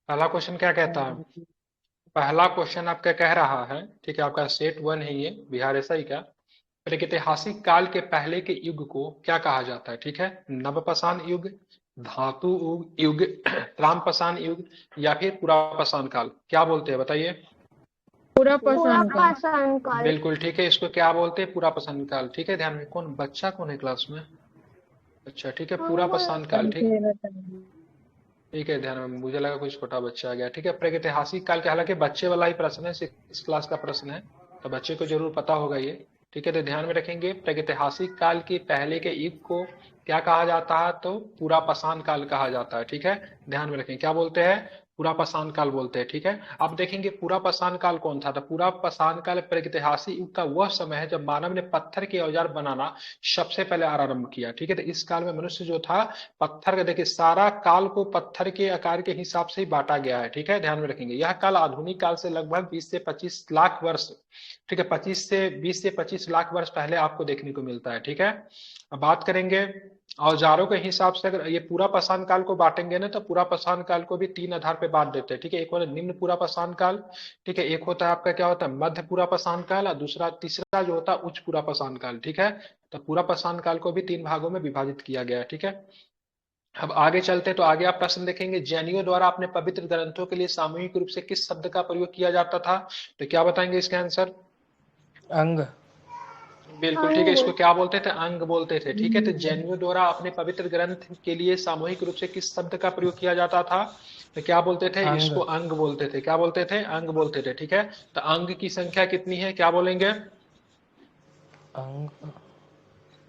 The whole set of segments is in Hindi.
पहला क्वेश्चन क्या कहता है? पहला क्वेश्चन आपका कह रहा है, ठीक है, आपका सेट वन है ये, बिहार एसआई का। प्रागैतिहासिक काल के पहले के युग को क्या कहा जाता है? ठीक है, नवपाषाण युग, धातु युग, ताम्रपाषाण युग, या फिर पुरापाषाण काल। क्या बोलते हैं बताइए? पूरा पूरा पाषाण काल। पाषाण काल। बिल्कुल ठीक है, इसको क्या बोलते हैं? पुरापाषाण काल। ठीक है, ध्यान में कौन बच्चा कौन है क्लास में? अच्छा ठीक है, हम पुरापाषाण काल। ठीक, पंखे बताइए। ठीक है, ध्यान में, मुझे लगा कोई छोटा बच्चा आ गया। ठीक है, प्रागैतिहासिक काल के, हालांकि बच्चे वाला ही प्रश्न है, इस क्लास का प्रश्न है, तो बच्चे को जरूर पता होगा ये। ठीक है, तो ध्यान में रखेंगे, प्रागैतिहासिक काल के पहले के युग को क्या कहा जाता है? तो पुरापाषाण काल कहा जाता है। ठीक है, ध्यान में रखें, क्या बोलते हैं? पुरापाषाण काल बोलते हैं। ठीक है, अब देखेंगे पुरापाषाण काल कौन था। तो पुरापाषाण काल प्रागैतिहासिक युग का वह समय है जब मानव ने पत्थर के औजार बनाना सबसे पहले आरंभ किया। ठीक है, तो इस काल में मनुष्य जो था, पत्थर का, देखिए सारा काल को पत्थर के आकार के हिसाब से ही बांटा गया है। ठीक है, ध्यान में रखेंगे, यह काल आधुनिक काल से लगभग 20 से 25 लाख वर्ष, ठीक है, 20 से 25 लाख वर्ष पहले आपको देखने को मिलता है। ठीक है, अब बात करेंगे औजारों के हिसाब से। अगर ये पूरा पाषाण काल को बांटेंगे ना, तो पूरा पाषाण काल को भी तीन आधार पे बांट देते हैं। ठीक है, एक होता है निम्न पूरा पाषाण काल, ठीक है, एक होता है आपका क्या होता है मध्य पूरा पाषाण काल, और दूसरा तीसरा जो होता है उच्च पूरा पाषाण काल। ठीक है, तो पूरा पाषाण काल को भी तीन भागों में विभाजित किया गया है। ठीक है, अब आगे चलते तो आगे आप प्रश्न देखेंगे, जैनियों द्वारा अपने पवित्र ग्रंथों के लिए सामूहिक रूप से किस शब्द का प्रयोग किया जाता था? तो क्या बताएंगे इसका आंसर? अंग। बिल्कुल ठीक है, अंग। इसको क्या बोलते थे? अंग बोलते थे। ठीक है, तो जैनियों द्वारा अपने पवित्र ग्रंथ के लिए सामूहिक रूप से किस शब्द का प्रयोग किया जाता था? तो क्या बोलते थे? अंग। इसको अंग बोलते थे। क्या बोलते थे? अंग बोलते थे। ठीक है, तो अंग की संख्या कितनी है, क्या बोलेंगे? अंग।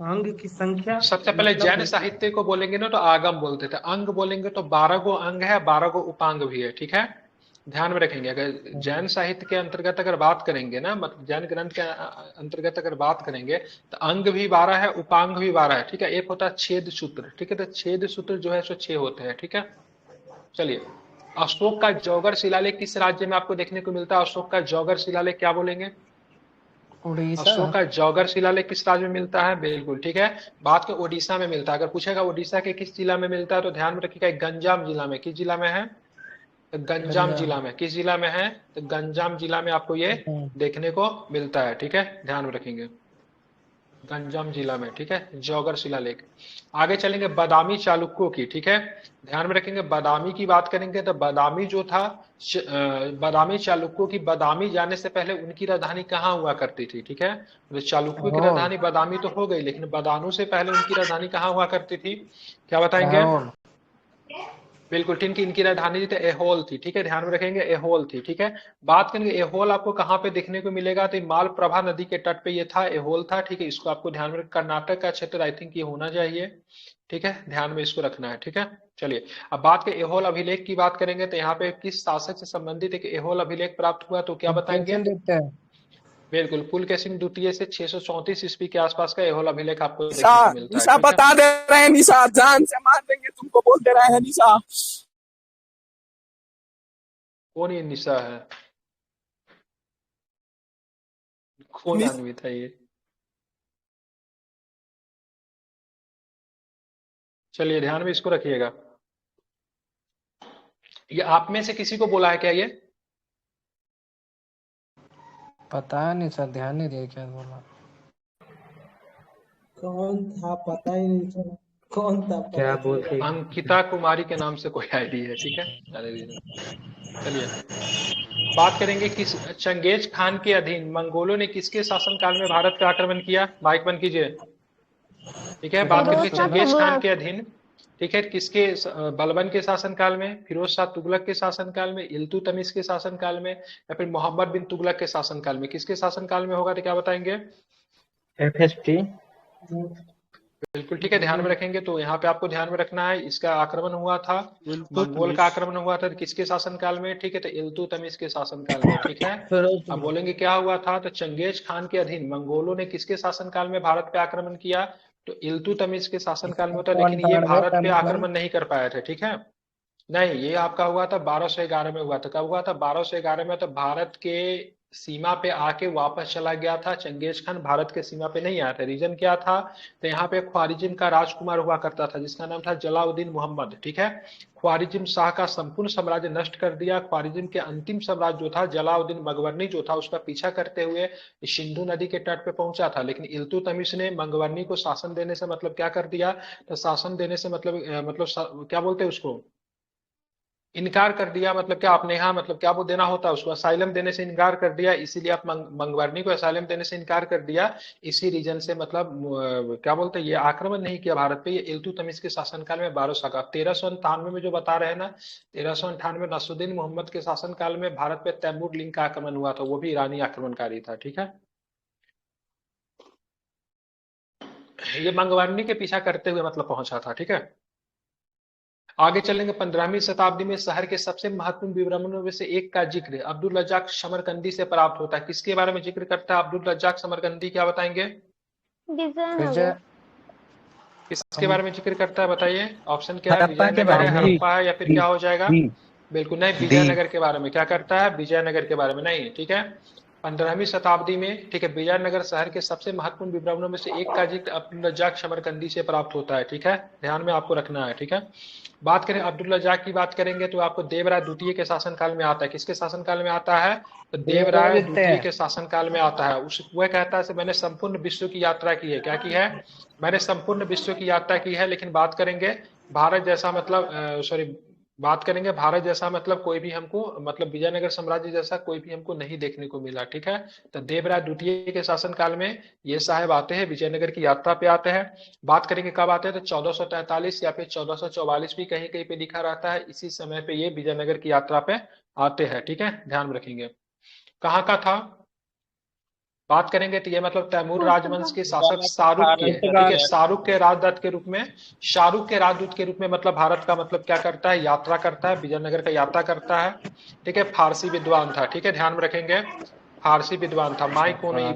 अंग की संख्या सबसे पहले जैन मतलब साहित्य को बोलेंगे ना तो आगम बोलते थे, अंग बोलेंगे तो 12 गो अंग है, 12 गो उपांग भी है। ठीक है, ध्यान में रखेंगे, अगर जैन साहित्य के अंतर्गत अगर बात करेंगे ना, मतलब जैन ग्रंथ के अंतर्गत अगर बात करेंगे, तो अंग भी 12 है, उपांग भी 12 है। ठीक है, एक होता है छेद सूत्र। ठीक है, तो छेद सूत्र जो है सो 6 होते हैं। ठीक है, चलिए, अशोक का जौगर शिलालेख किस राज्य में आपको देखने को मिलता है? अशोक का जौगर शिलालेख क्या बोलेंगे? उड़ीसा। अशोक का जौगर शिलालेख किस राज्य में मिलता है? बिल्कुल ठीक है, बात के ओडिशा में मिलता है। अगर पूछेगा ओडिशा के किस जिला में मिलता है, तो ध्यान में रखिएगा गंजाम जिला में। किस जिला में है? तो गंजाम गंजाम। जिला में। किस जिला में है? तो गंजाम जिला में आपको ये देखने को मिलता है। ठीक है, ध्यान में रखेंगे, गंजाम जिला में। ठीक है, जौगर शिलालेख। आगे चलेंगे बादामी चालुक्यों की। ठीक है, ध्यान में रखेंगे, बादामी की बात करेंगे तो बादामी जो था, बादामी चालुक्यों की, बादामी जाने से पहले उनकी राजधानी कहाँ हुआ करती थी? ठीक है, तो चालुक्यों की लाहौर। राजधानी बादामी तो हो गई, लेकिन बादानू से पहले उनकी राजधानी कहाँ हुआ करती थी? क्या बताएंगे? लाहौर। बिल्कुल ठीक, इनकी इनकी राजधानी थी एहोल थी। ठीक है, ध्यान में रखेंगे, एहोल थी। ठीक है, बात करेंगे एहोल आपको कहाँ पे देखने को मिलेगा, तो मालप्रभा नदी के तट पे ये था, एहोल था। ठीक है, इसको आपको ध्यान में, कर्नाटक का क्षेत्र आई थिंक ये होना चाहिए। ठीक है, ध्यान में इसको रखना है। ठीक है, चलिए, अब बात के एहोल अभिलेख की बात करेंगे, तो यहाँ पे किस शासक से संबंधित एक एहोल अभिलेख प्राप्त हुआ, तो क्या बताएंगे? कैसे देखते हैं? बिल्कुल, पुलकेशिन द्वितीय से 634 ईस्वी के आसपास का एहोल अभिलेख आपको निशा, देखने को मिलता है। निशा ठीक है, बता दे रहे हैं, निशा जान से मार देंगे तुमको, बोल दे रहे हैं निशा। कौन ये निशा है? कौन निशा आदमी था ये? चलिए, ध्यान में इसको रखिएगा, ये आप में से किसी को बोला है क्या ये? पता नहीं सर, ध्यान नहीं दिया क्या बोला। कौन था पता ही नहीं चला, कौन था क्या पता बोल चलेगा। रही? अंकिता कुमारी के नाम से कोई आईडी है। ठीक है, चलिए, बात करेंगे किस, चंगेज खान के अधीन मंगोलों ने किसके शासनकाल में भारत का आक्रमण किया? माइक बंद कीजिए। ठीक है, बात करेंगे फिरोज शाह चंगेज खान के तुगलक। अधीन, ठीक है, किसके, बलबन के शासनकाल में, फिरोज शाह तुगलक के शासनकाल में, इल्तुतमिश के शासनकाल में, या फिर मोहम्मद बिन तुगलक के शासनकाल में? किसके शासनकाल में होगा, तो क्या बताएंगे? FST। बिल्कुल ठीक है, ध्यान में रखेंगे, तो यहाँ पे आपको ध्यान में रखना है, इसका आक्रमण हुआ था, मंगोल का आक्रमण हुआ था किसके शासनकाल में? ठीक है, तो इल्तुतमिश के शासनकाल में। ठीक है, अब बोलेंगे क्या हुआ था, तो चंगेज खान के अधीन मंगोलों ने किसके शासनकाल में भारत पे आक्रमण किया? तो इल्तुतमिश के शासनकाल में होता है, लेकिन ये 91 भारत का पे मतलब। आक्रमण नहीं कर पाए थे। ठीक है, नहीं, ये आपका हुआ था 1211 में हुआ था। कब हुआ था? 1211 में। तो भारत के सीमा पे आके वापस चला गया था। चंगेज खान भारत के सीमा पे नहीं आया था। रीजन क्या था? तो यहाँ पे ख्वारिज्म का राजकुमार हुआ करता था जिसका नाम था जलाउद्दीन मोहम्मद। ठीक है, ख्वारिज्म शाह का संपूर्ण साम्राज्य नष्ट कर दिया। ख्वारिज्म के अंतिम सम्राट जो था जलाउद्दीन मगवर्नी जो था उसका पीछा करते हुए सिंधु नदी के तट पे पहुंचा था, लेकिन इल्तुतमिश ने मंगवर्नी को शासन देने से मतलब क्या कर दिया? तो शासन देने से क्या बोलते हैं उसको, इनकार कर दिया। मतलब क्या आपने यहाँ मतलब क्या वो देना होता है उसको, असाइलम देने से इनकार कर दिया, इसीलिए आप मंगवर्नी को असाइलम देने से इनकार कर दिया। इसी रीजन से मतलब क्या बोलते हैं, ये आक्रमण नहीं किया भारत पे। ये इल्तुतमिश के शासनकाल में 1200 का 1398 में जो बता रहे हैं ना, 1398 नसरुद्दीन मोहम्मद के शासनकाल में भारत पे तैमूर लिंग का आक्रमण हुआ था, वो भी ईरानी आक्रमणकारी था। ठीक है, ये मंगवर्नी के पीछा करते हुए मतलब पहुंचा था। ठीक है, आगे चलेंगे। 15वीं शताब्दी में शहर के सबसे महत्वपूर्ण विवरणों में से एक का जिक्र अब्दुल रज्जाक समरकंदी से प्राप्त होता है। किसके बारे में जिक्र करता है अब्दुल रज्जाक समरकंदी, क्या बताएंगे? विजय किसके बारे में जिक्र करता है बताइए? ऑप्शन क्या है? हड़प्पा के विजयनगर है, बारे में। हड़प्पा है, या फिर क्या हो जाएगा? दी बिल्कुल नहीं, दी विजयनगर के बारे में। क्या करता है? विजयनगर के बारे में नहीं। ठीक है, 15वीं शताब्दी में, ठीक है, विजयनगर शहर के सबसे महत्वपूर्ण विवरणों में से एक का जिक्र अब्दुल रज्जाक समरकंदी से प्राप्त होता है। ठीक है, ध्यान में आपको रखना है। ठीक है, बात करें अब्दुल रज्जाक की बात करेंगे तो आपको देवराय द्वितीय के शासनकाल में आता है। किसके शासनकाल में आता है? तो देवराय द्वितीय के शासनकाल में आता है। उस वह कहता है मैंने संपूर्ण विश्व की यात्रा की है। क्या की है? मैंने संपूर्ण विश्व की यात्रा की है। लेकिन बात करेंगे भारत जैसा मतलब बात करेंगे भारत जैसा मतलब कोई भी हमको मतलब विजयनगर साम्राज्य जैसा कोई भी हमको नहीं देखने को मिला। ठीक है, तो देवराय द्वितीय के शासनकाल में ये साहब आते हैं, विजयनगर की यात्रा पे आते हैं। बात करेंगे कब आते हैं तो 1443 या फिर 1444 भी कहीं कहीं पे लिखा रहता है। इसी समय पे ये विजयनगर की यात्रा पे आते हैं। ठीक है, ध्यान में रखेंगे। कहाँ का था बात करेंगे तो ये मतलब तैमूर राजवंश के शासक शाहरुख के, ठीक है, शाहरुख के राजदूत के रूप में, शाहरुख के राजदूत के रूप में मतलब भारत का मतलब क्या करता है? यात्रा करता है, विजयनगर का यात्रा करता है। ठीक है, फारसी विद्वान था। ठीक है, ध्यान में रखेंगे, फारसी विद्वान था। माइक को नहीं,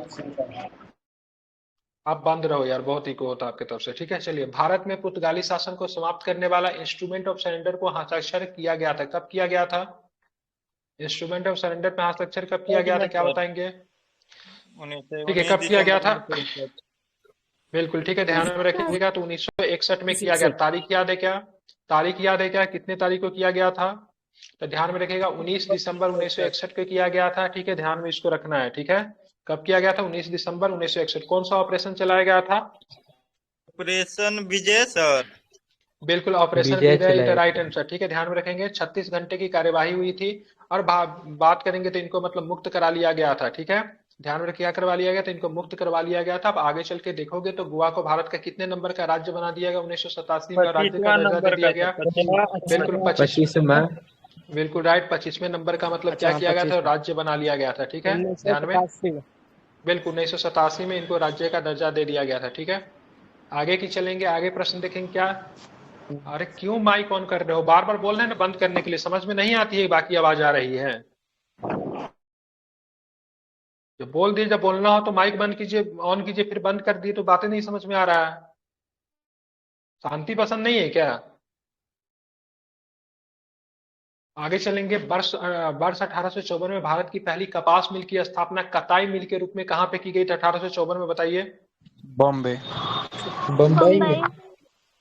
आप बंद रहो यार, बहुत इको होता है आपकी तरफ से। ठीक है, चलिए। भारत में पुर्तगाली शासन को समाप्त करने वाला इंस्ट्रूमेंट ऑफ सरेंडर को हस्ताक्षर किया गया था। कब किया गया था? इंस्ट्रूमेंट ऑफ सरेंडर पे हस्ताक्षर कब किया गया था, क्या बताएंगे? ठीक है, कब किया गया था? बिल्कुल ठीक है, ध्यान में रखिएगा। तो 1961 में किया गया। तारीख याद है क्या? तारीख याद है क्या? कितने तारीख को किया गया था? तो ध्यान में रखिएगा, 19 दिसंबर 1961 को किया गया था। ठीक है, ध्यान में इसको रखना है। ठीक है, कब किया गया था? 19 दिसंबर 1961। कौन सा ऑपरेशन चलाया गया था? ऑपरेशन विजय सर। बिल्कुल, operation Vijay Vijay is the चलाया राइट आंसर। ठीक है, ध्यान में रखेंगे। 36 घंटे की कार्यवाही हुई थी। और बात करेंगे तो इनको मतलब मुक्त करा लिया गया था। ठीक है, ध्यान में क्या करवा लिया गया था? इनको मुक्त करवा लिया गया था। अब आगे चल के देखोगे तो गोवा को भारत का कितने नंबर का राज्य बना दिया गया? 1987 में राज्य का दर्जा दे दिया गया। बिल्कुल 25वां। बिल्कुल राइट, 25वें नंबर का मतलब क्या किया गया था? राज्य बना लिया गया था। ठीक है, ध्यान में। बिल्कुल 1987 में इनको राज्य का दर्जा दे दिया गया था। ठीक है, आगे की चलेंगे, आगे प्रश्न देखेंगे क्या। अरे क्यों माइक ऑन कर रहे हो? बार बार बोल रहे हैं ना बंद करने के लिए, समझ में नहीं आती है बाकी आवाज आ रही है। जब बोल दिए जब बोलना हो तो माइक बंद कीजिए, ऑन कीजिए, फिर बंद कर दिए तो बातें नहीं समझ में आ रहा है। शांति पसंद नहीं है क्या? आगे चलेंगे। वर्ष 1854 में भारत की पहली कपास मिल की स्थापना कताई मिल के रूप में कहाँ पे की गई थी? 1854 में बताइए। बॉम्बे। बम्बई में।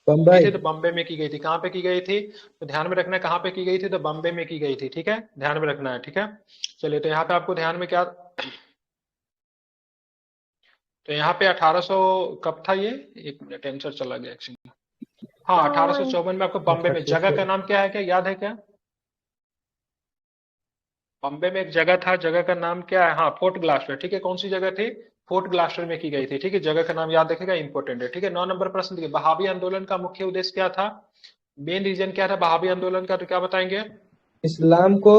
की थी तो बॉम्बे में की गई थी। कहाँ पे की गई थी? तो ध्यान में रखना, कहाँ पे की गई थी? तो बॉम्बे में की गई थी। ठीक है, ध्यान में रखना है। ठीक है, चलिए। तो यहाँ पे आपको ध्यान में क्या, तो यहाँ पे 1800 कब था ये? एक मिनट, आंसर चला गया एक्चुअली। हाँ, 1854 में आपको बॉम्बे में। जगह का नाम क्या है, क्या याद है क्या? बॉम्बे में एक जगह था, जगह का नाम क्या है? हाँ, फोर्ट ग्लास्टर। ठीक है, कौन सी जगह थी? फोर्ट ग्लास्टर में की गई थी। ठीक है, जगह का नाम याद रखेगा, इंपॉर्टेंट है। ठीक है, 9 नंबर प्रश्न देखिए। बहावी आंदोलन का मुख्य उद्देश्य क्या था? मेन रीजन क्या था बहावी आंदोलन का, तो क्या बताएंगे? इस्लाम को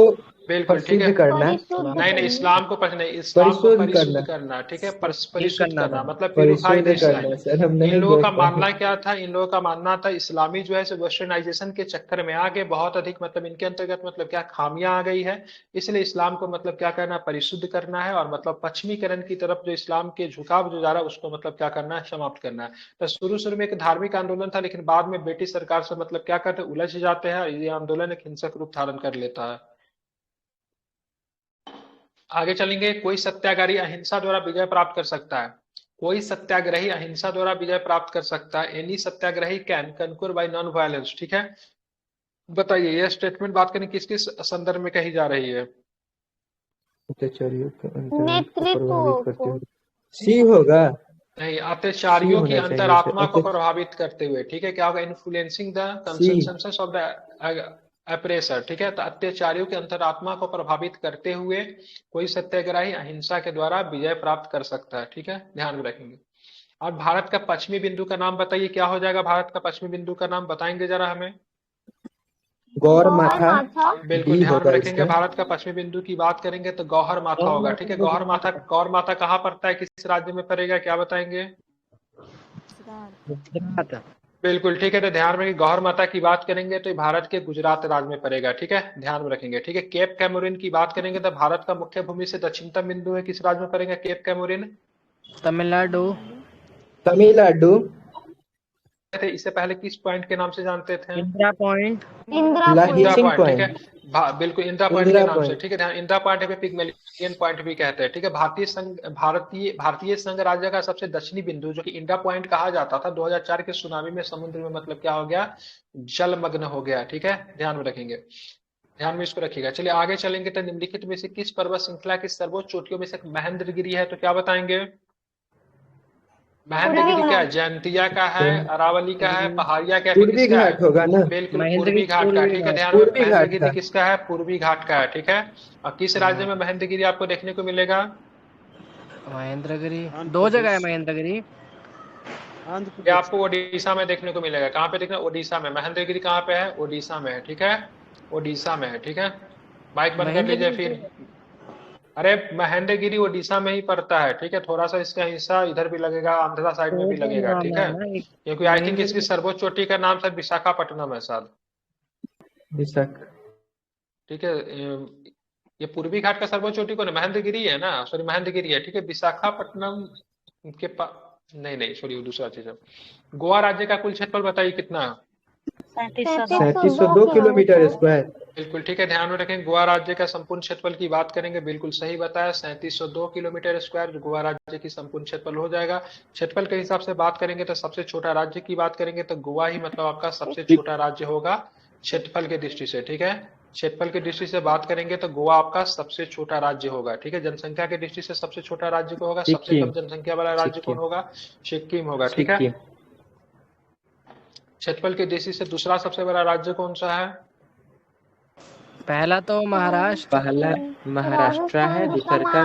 बिल्कुल ठीक है, प्रसिद्ध करना, नहीं नहीं, इस्लाम को नहीं, इस्लाम को परिशुद्ध करना। ठीक है, परिशुद्ध करना मतलब प्यूरिफाई द इस्लाम। सर हम इन नहीं लोगों बोल का पाए। मानना क्या था? इन लोगों का मानना था इस्लामी जो है वेस्टर्नाइजेशन के चक्कर में आगे बहुत अधिक मतलब इनके अंतर्गत मतलब क्या खामियां आ गई है, इसलिए इस्लाम को मतलब क्या करना, परिशुद्ध करना है। और मतलब पश्चिमीकरण की तरफ जो इस्लाम के झुकाव जो जा रहा है उसको मतलब क्या करना है, समाप्त करना है। तो शुरू में एक धार्मिक आंदोलन था, लेकिन बाद में ब्रिटिश सरकार से मतलब क्या करते, उलझ जाते हैं। ये आंदोलन एक हिंसक रूप धारण कर लेता है। आगे चलेंगे। कोई सत्याग्रही अहिंसा द्वारा विजय प्राप्त कर सकता है। कोई सत्याग्रही अहिंसा द्वारा विजय प्राप्त कर सकता है। Any satyagrahi can conquer by non violence. ठीक है, बताइए यह स्टेटमेंट बात करें किस किस संदर्भ में कही जा रही है? अत्याचारियों के अंतरात्मा को नेतृत्व प्रभावित करते को। हुए। सी होगा। नहीं, सी अत्याचारियों की होना चाहिए अंतरात्मा को इसे। प्रभावित करते हुए। ठीक है, क्या होगा? Influencing the sea. Consensus of the appraiser. ठीक है, तो अत्याचारियों की अंतरात्मा को प्रभावित करते हुए कोई सत्याग्रही अहिंसा के द्वारा विजय प्राप्त कर सकता है। ठीक है, ध्यान में रखेंगे। और भारत का पश्चिमी बिंदु का नाम बताइए, क्या हो जाएगा? भारत का पश्चिमी बिंदु का नाम बताएंगे जरा हमें। गौर गौर माथा। माथा। बिल्कुल डी ध्यान में होगा रखेंगे। इसका। भारत का पश्चिमी बिंदु की बात करेंगे तो गौहर माथा होगा। ठीक है, गौहर माथा, गौर माथा कहाँ पड़ता है, किस राज्य में पड़ेगा, क्या बताएंगे? बिल्कुल ठीक है, तो ध्यान में गौहर माता की बात करेंगे तो ये भारत के गुजरात राज्य में पड़ेगा। ठीक है, ध्यान में रखेंगे। ठीक है, केप कैमोरिन की बात करेंगे तो भारत का मुख्य भूमि से दक्षिणतम बिंदु है, किस राज्य में पड़ेगा केप कैमोरिन? तमिलनाडु। तमिलनाडु। थे इससे पहले किस पॉइंट के नाम से जानते थे? इंदिरा पॉइंट। इंदिरा इंदिरा लाहिसिंग पॉइंट। ठीक है, पॉइंट। बिल्कुल इंदिरा पॉइंट के इंदिरा नाम से। पॉइंट। ठीक है, ध्यान, इंदिरा पॉइंट पे पिगमेलियन पॉइंट भी कहते हैं। ठीक है, भारतीय संघ राज्य का सबसे दक्षिणी बिंदु जो कि इंदिरा पॉइंट कहा जाता था, 2004 के सुनामी में समुद्र में मतलब क्या हो गया, जलमग्न हो गया। ठीक है, ध्यान में रखेंगे, ध्यान में इसको रखिएगा। चलिए आगे चलेंगे तो निम्नलिखित में से किस पर्वत श्रृंखला की सर्वोच्च चोटियों में से एक महेंद्रगिरी है, तो क्या बताएंगे? महेंद्रगिरी क्या है? जयंतिया का है, अरावली का है, पहाड़िया का है, पूर्वी किसका है? घाट होगा ना। बिल्कुल महेंद्रगिरी पूर्वी घाट का। पूर्वी ठीक है, घाट। ध्यान में, पूर्वी घाट महेंद्रगिरी का। किसका है? पूर्वी घाट का है। ठीक है, और किस राज्य में महेंद्रगिरी आपको देखने को मिलेगा? महेंद्रगिरी दो जगह है। महेंद्रगिरी ये आपको ओडिशा में देखने को मिलेगा। कहाँ पे देखना? ओडिशा में। महेंद्रगिरी कहाँ पे है? ओडिशा में है। ठीक है, ओडिशा में है। ठीक है, माइक बंद कर लीजिए फिर। अरे महेंद्रगिरी ओडिशा में ही पड़ता है। ठीक है, थोड़ा सा इसका हिस्सा इधर भी लगेगा, आंध्रा साइड में भी लगेगा। ठीक है, क्योंकि आई थिंक इसकी सर्वोच्च चोटी का नाम शायद विशाखापट्टनम है शायद। विशाखा। ठीक है, ये पूर्वी घाट का सर्वोच्च चोटी कौन है? महेंद्रगिरी है ना, सॉरी महेंद्रगिरी है। ठीक है, विशाखापट्टनम के पास नहीं सॉरी, वो दूसरा चीज है। गोवा राज्य का कुल क्षेत्रफल बताइए कितना है? 3702 किलोमीटर स्क्वायर। बिल्कुल ठीक है, ध्यान में रखें। गोवा राज्य का संपूर्ण क्षेत्रफल की बात करेंगे, बिल्कुल सही बताया, 3702 किलोमीटर स्क्वायर जो गोवा राज्य की संपूर्ण क्षेत्रफल हो जाएगा। क्षेत्रफल के हिसाब से बात करेंगे तो सबसे छोटा राज्य की बात करेंगे तो गोवा ही मतलब आपका सबसे छोटा राज्य होगा क्षेत्रफल की दृष्टि से। ठीक है, क्षेत्रफल की दृष्टि से बात करेंगे तो गोवा आपका सबसे छोटा राज्य होगा। ठीक है, जनसंख्या की दृष्टि से सबसे छोटा राज्य को होगा, सबसे कम जनसंख्या वाला राज्य कौन होगा? सिक्किम होगा। ठीक है, क्षेत्रफल की दृष्टि से दूसरा सबसे बड़ा राज्य कौन सा है? पहला तो महाराष्ट्र। पहला महाराष्ट्र है, दूसरा का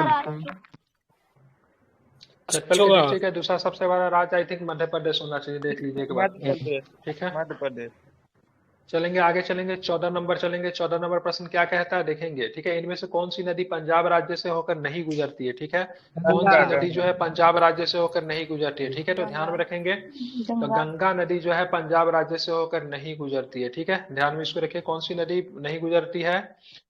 क्षेत्रफल की दृष्टि से दूसरा सबसे बड़ा राज्य आई थिंक मध्य प्रदेश होना चाहिए, देख लीजिए एक बार। ठीक है, मध्य प्रदेश। चलेंगे आगे, चलेंगे 14 नंबर चलेंगे। 14 नंबर प्रश्न क्या कहता है देखेंगे। ठीक है, इनमें से कौन सी नदी पंजाब राज्य से होकर नहीं गुजरती है? ठीक है, कौन सी नदी जो है पंजाब राज्य से होकर नहीं गुजरती है? ठीक है, तो ध्यान में रखेंगे तो गंगा नदी जो है पंजाब राज्य से होकर नहीं गुजरती है। ठीक है, ध्यान में इसको रखिए, कौन सी नदी नहीं गुजरती है?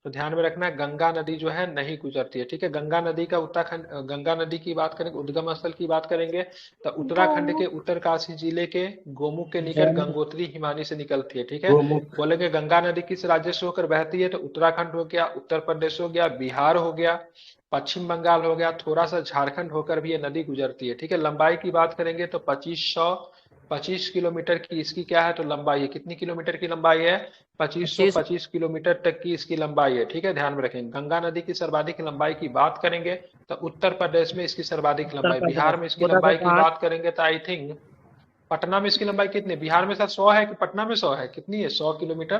तो ध्यान में रखना गंगा नदी जो है नहीं गुजरती है। ठीक है, गंगा नदी का उत्तराखंड, गंगा नदी की बात करेंगे, उद्गम स्थल की बात करेंगे तो उत्तराखंड के उत्तरकाशी जिले के गोमुख के निकट गंगोत्री हिमानी से निकलती है। ठीक है, बोलेंगे गंगा नदी किस राज्य से होकर बहती है तो उत्तराखंड हो गया, उत्तर प्रदेश हो गया, बिहार हो गया, पश्चिम बंगाल हो गया, थोड़ा सा झारखंड होकर भी ये नदी गुजरती है। ठीक है, लंबाई की बात करेंगे तो 2525 किलोमीटर की इसकी क्या है तो लंबाई है। कितनी किलोमीटर की लंबाई है? 2525 किलोमीटर तक की इसकी लंबाई है। ठीक है, ध्यान में रखेंगे। गंगा नदी की सर्वाधिक लंबाई की बात करेंगे तो उत्तर प्रदेश में इसकी सर्वाधिक लंबाई, बिहार में इसकी लंबाई की बात करेंगे तो आई थिंक पटना में इसकी लंबाई कितनी? बिहार में शायद 100 है कि पटना में 100 है? कितनी है? 100 किलोमीटर।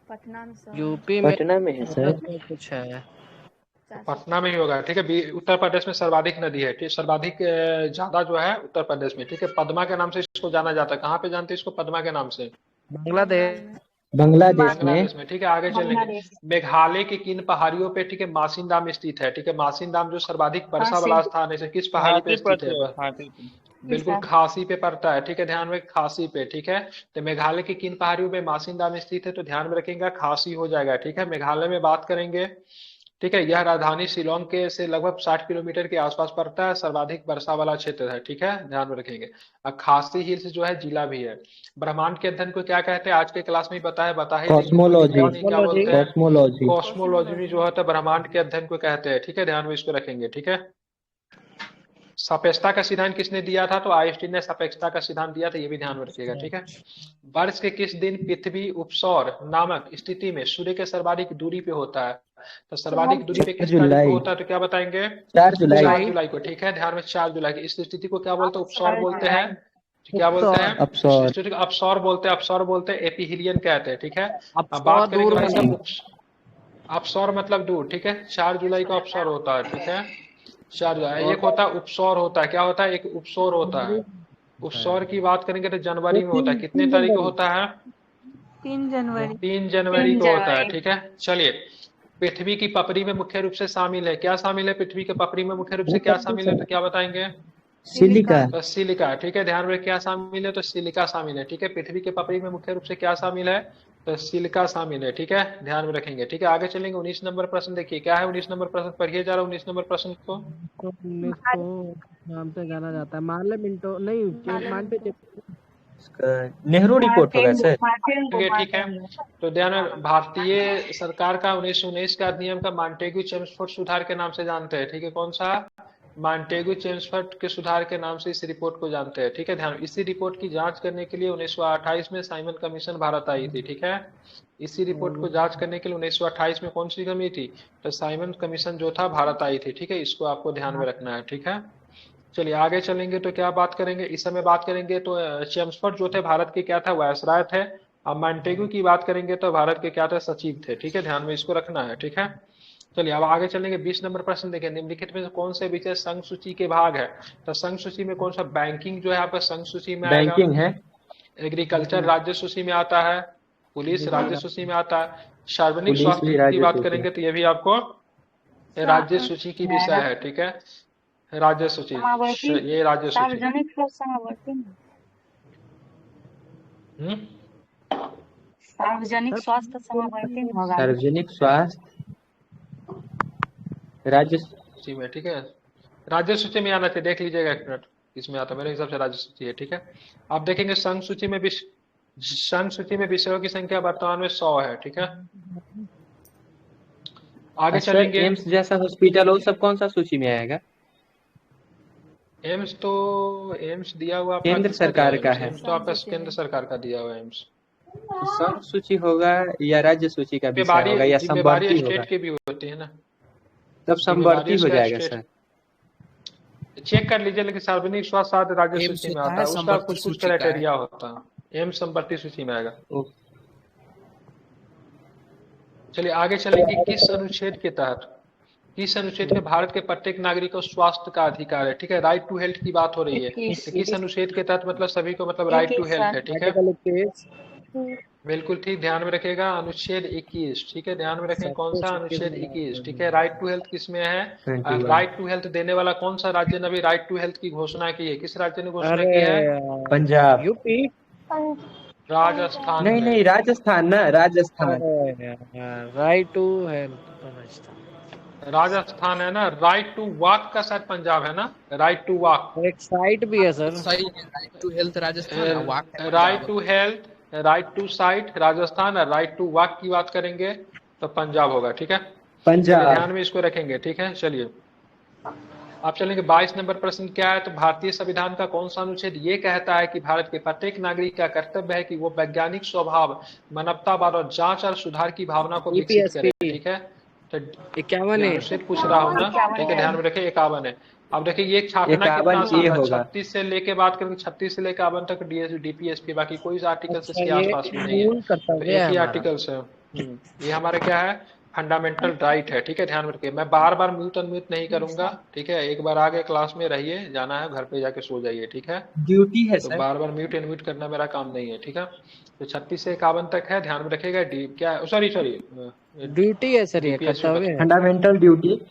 पटना में 100। यूपी में पटना में है सर। कुछ है, पटना में ही होगा। ठीक है, उत्तर प्रदेश में सर्वाधिक नदी है। ठीक, सर्वाधिक ज्यादा जो है उत्तर प्रदेश में। ठीक है, पद्मा के नाम से इसको जाना जाता है। कहाँ पे जानते हैं इसको? पद्मा के नाम से, बांग्लादेश। बांग्लादेश में। ठीक है, आगे चलेंगे। मेघालय की किन पहाड़ियों पे ठीक है मासिनदाम स्थित है? ठीक है, मासिनदाम जो सर्वाधिक वर्षा वाला स्थान है, किस पहाड़ी पे स्थित है? बिल्कुल खासी पे पड़ता है। ठीक है, ध्यान में, खासी पे। ठीक है, तो मेघालय की किन पहाड़ियों पे मासिनदाम स्थित है तो ध्यान में रखेंगे खासी हो जाएगा। ठीक है, मेघालय में बात करेंगे ठीक है। यह राजधानी शिलोंग के से लगभग 60 किलोमीटर के आसपास पड़ता है, सर्वाधिक वर्षा वाला क्षेत्र है। ठीक है, ध्यान में रखेंगे। और खासी हिल्स जो है जिला भी है। ब्रह्मांड के अध्ययन को क्या कहते हैं, आज के क्लास में बता ही देंगे, कोई कॉस्मोलॉजी। दिक्कत नहीं, क्या बोलते हैं? कॉस्मोलॉजी। कॉस्मोलॉजी में जो होता है ब्रह्मांड के अध्ययन को कहते हैं। ठीक है, ध्यान में इसको रखेंगे। ठीक है। सापेक्षता का सिद्धांत किसने दिया था, तो आइंस्टीन ने सापेक्षता का सिद्धांत दिया था, ये भी ध्यान में रखिएगा। ठीक है। वर्ष के किस दिन पृथ्वी उपसौर नामक स्थिति में सूर्य के सर्वाधिक दूरी पे होता है, तो सर्वाधिक दूरी पे किस तारीख को होता है, तो क्या बताएंगे? 4 जुलाई। 4 जुलाई को। ठीक है, ध्यान में 4 जुलाई की इस स्थिति को क्या बोलते हैं? उपसौर बोलते हैं। क्या बोलते हैं? अपसौर। स्थिति को अपसौर बोलते हैं। अपसौर बोलते हैं, एपीहिलियन कहते हैं। ठीक है। अब अपसौर बात करेंगे दूर भाई नहीं। साहब, अपसौर मतलब दूर। ठीक है, 4 जुलाई को अपसौर होता है। ठीक है, 4 जुलाई। एक होता है उपसौर होता है, क्या होता है? एक उपसौर होता है। उपसौर की बात करेंगे तो जनवरी में होता है। कितने तारीख को होता है? 3 जनवरी। 3 जनवरी को होता है। ठीक है, चलिए। पृथ्वी की पपड़ी में मुख्य रूप से शामिल है, क्या शामिल है? पृथ्वी के पपड़ी में मुख्य रूप से क्या शामिल है, तो क्या बताएंगे? सिलिका। तो सिलिका। ठीक है, ध्यान में क्या शामिल है, तो सिलिका शामिल है। ठीक है, पृथ्वी के पपड़ी में मुख्य रूप से क्या शामिल है, तो सिलिका शामिल है। ठीक है, ध्यान में रखेंगे। ठीक है, आगे चलेंगे। 19 नंबर प्रश्न देखिए, क्या है 19 नंबर प्रश्न, पढ़िए जा रहा 19 नंबर प्रश्न को। 19 को नाम से जाना जाता है, मार्ले मिंटो नहीं, मांटे नेहरू रिपोर्ट होगा सर। ठीक है, तो ध्यान में, भारतीय सरकार का 1919 का अधिनियम का मॉन्टेग्यू चेम्सफोर्ड सुधार के नाम से जानते हैं। ठीक है, कौन सा? मॉन्टेग्यू चेम्सफोर्ड के सुधार के नाम से इस रिपोर्ट को जानते हैं। ठीक है, ध्यान। इसी रिपोर्ट की जांच करने के लिए 1928 में साइमन कमीशन भारत आई थी। ठीक है, इसी रिपोर्ट को जांच करने के लिए 1928 में कौन सी कमी थी, तो साइमन कमीशन जो था भारत आई थी। ठीक है, इसको आपको ध्यान में रखना है। ठीक है, चलिए आगे चलेंगे तो क्या बात करेंगे इस समय, बात करेंगे तो चेम्सफोर्ड जो थे भारत के क्या था, वायसराय थे। अब मॉन्टेग्यू की बात करेंगे तो भारत के क्या थे, सचिव थे। ठीक है, ध्यान में इसको रखना है। ठीक है, चलिए अब आगे चलेंगे। 20 नंबर प्रश्न देखिए, निम्नलिखित में से कौन से विषय संघ सूची के भाग है, तो संघ सूची में कौन सा? बैंकिंग जो है आपका संघ सूची में आएगा। बैंकिंग है। एग्रीकल्चर राज्य सूची में आता है। पुलिस राज्य सूची में आता है। सार्वजनिक पुलिस भी स्वास्थ्य की राज्य बात सूची। करेंगे तो ये भी आपको राज्य सूची की विषय है। ठीक है, राज्य सूची, ये राज्य सूची। सार्वजनिक समावर्ती में। सार्वजनिक स्वास्थ्य समावर्ती में होगा। सार्वजनिक स्वास्थ्य राज्य सूची में। ठीक है, राज्य सूची में आना चाहिए, देख लीजिएगा एक मिनट इसमें आता है, मेरे हिसाब से राज्य सूची है। ठीक है, आप देखेंगे संघ सूची में विषयों की संख्या वर्तमान में 100 है। ठीक है, आगे चलेंगे। एम्स जैसा हॉस्पिटल वो सब कौन सा सूची में आएगा? एम्स तो एम्स दिया हुआ आपका केंद्र सरकार का है। एम्स तो आपका केंद्र सरकार का दिया हुआ एम्स। संघ सूची होगा या राज्य सूची का विषय होगा या जिम्मेवारी संवर्ती होगा? स्टेट की भी होती है ना, तब संवर्ती हो जाएगा स्टेट। सर। चेक कर लीजिए, लेकिन सार्वजनिक स्वास्थ्य राज्य सूची में आता है, उसका कुछ क्राइटेरिया होता है। एम्स संवर्ती सूची में आएगा। चलिए आगे चलेंगे। किस अनुच्छेद के तहत, किस अनुच्छेद के भारत के प्रत्येक नागरिक को स्वास्थ्य का अधिकार है? ठीक है, राइट टू हेल्थ की बात हो रही है। तो किस अनुच्छेद के तहत मतलब सभी को मतलब राइट टू हेल्थ है। ठीक है, बिल्कुल ठीक, ध्यान में रखेगा अनुच्छेद 21। ठीक है, ध्यान में रखें कौन सा? अनुच्छेद 21। ठीक है, राइट टू हेल्थ किसमें है? राइट टू हेल्थ देने वाला कौन सा राज्य ने भी राइट टू हेल्थ की घोषणा की है? किस राज्य ने घोषणा की है? पंजाब। यूपी। राजस्थान। नहीं राजस्थान ना, Rajasthan. Right to health Rajasthan है ना। राइट टू वॉक का शायद पंजाब है ना, राइट टू वॉक। एक साइट भी है सर। सही है, right to health Rajasthan, right to health, right to site Rajasthan, और राइट टू वॉक की बात करेंगे तो पंजाब होगा। ठीक है, पंजाब। ध्यान में इसको रखेंगे। ठीक है, चलिए आप चलेंगे। 22 नंबर प्रश्न क्या है, तो भारतीय संविधान का कौन सा अनुच्छेद ये कहता है कि भारत के प्रत्येक नागरिक का कर्तव्य है कि वो वैज्ञानिक स्वभाव, मानवतावाद और जांच और सुधार की भावना को विकसित करे। ठीक है, तो 51 है, अनुच्छेद पूछ रहा हूँ ना। ठीक है, ध्यान में रखिए 51 है। अब देखिए ये छापना कितना आसान है, 36 से लेके बात करेंगे 36 से लेकर 51 तक डीपीएसपी, बाकी कोई आर्टिकल इसके आसपास में नहीं है, तो एक ही आर्टिकल से। ये हमारे क्या है, फंडामेंटल राइट है। ठीक है, ध्यान में रखिए, मैं बार बार म्यूट अनम्यूट नहीं करूंगा। ठीक है, एक बार आगे क्लास में रहिए, जाना है घर पे जाके सो जाइए। ठीक है, ड्यूटी है तो सर। बार बार म्यूट अनम्यूट करना मेरा काम नहीं है। ठीक है, तो 36 से 51 तक है, ध्यान में रखिएगा। क्या सॉरी ड्यूटी है सर, ये कर्तव्य है, फंडामेंटल ड्यूटी।